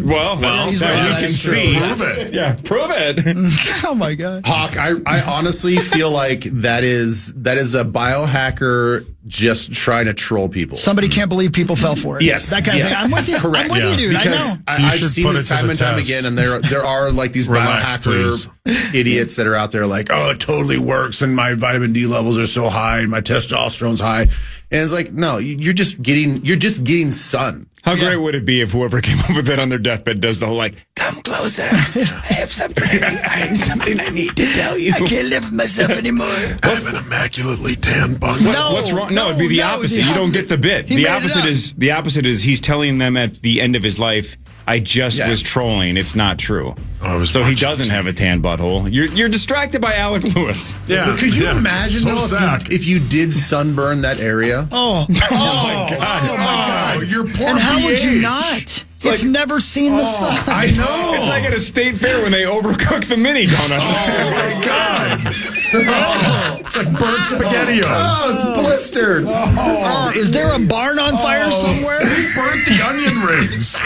S11: well,
S7: he's
S11: now
S7: right.
S11: you can
S7: That's true.
S11: see.
S12: Prove it.
S11: Yeah, prove it.
S7: Oh my God.
S16: Hawk, I honestly feel like that is a biohacker just trying to troll people.
S7: Somebody can't believe people fell for it.
S16: Yes,
S7: That kind of thing. I'm with you.
S16: Correct.
S7: I'm with you, dude. I know.
S16: Because
S3: You
S16: I've
S3: should
S16: seen
S3: put
S16: this
S3: it to
S16: time
S3: the
S16: and time
S3: test.
S16: again, and there are like these
S3: Relax,
S16: biohacker idiots that are out there like, oh, it totally works, and my vitamin D levels are so high, and my testosterone's high, and it's like, no, you're just getting sun.
S11: How great would it be if whoever came up with that on their deathbed does the whole like, come closer, I have something I need to tell you.
S7: I can't live with myself anymore.
S12: I have an immaculately tan bung.
S11: What's wrong? No, it'd be the opposite. You don't get the bit.
S7: He
S11: The
S7: made it
S11: opposite
S7: up.
S11: is he's telling them at the end of his life, I just was trolling. It's not true. So he doesn't have a tan butthole. You're distracted by Alec Lewis.
S12: Yeah.
S16: But could you imagine
S12: So
S16: though
S12: sad.
S16: if you did sunburn that area?
S7: Oh my God. Oh my God.
S12: Your poor
S7: And how would you
S12: pH.
S7: not? It's never seen the sun.
S16: I know.
S11: It's like at a state fair when they overcook the mini donuts.
S12: Oh my God. It's like burnt spaghetti.
S16: Oh, it's blistered.
S7: Oh, is there a barn on fire somewhere?
S12: He burnt the onion rings.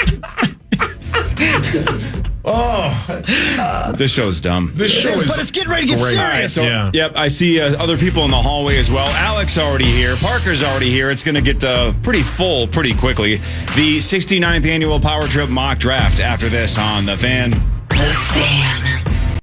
S11: This show's dumb.
S12: This show
S7: Yes,
S12: is
S7: but it's getting ready to get
S12: great.
S7: serious.
S11: So, Yep, I see other people in the hallway as well. Alex already here. Parker's already here. It's going to get pretty full pretty quickly. The 69th annual Power Trip mock draft after this on The Fan.
S5: The Fan.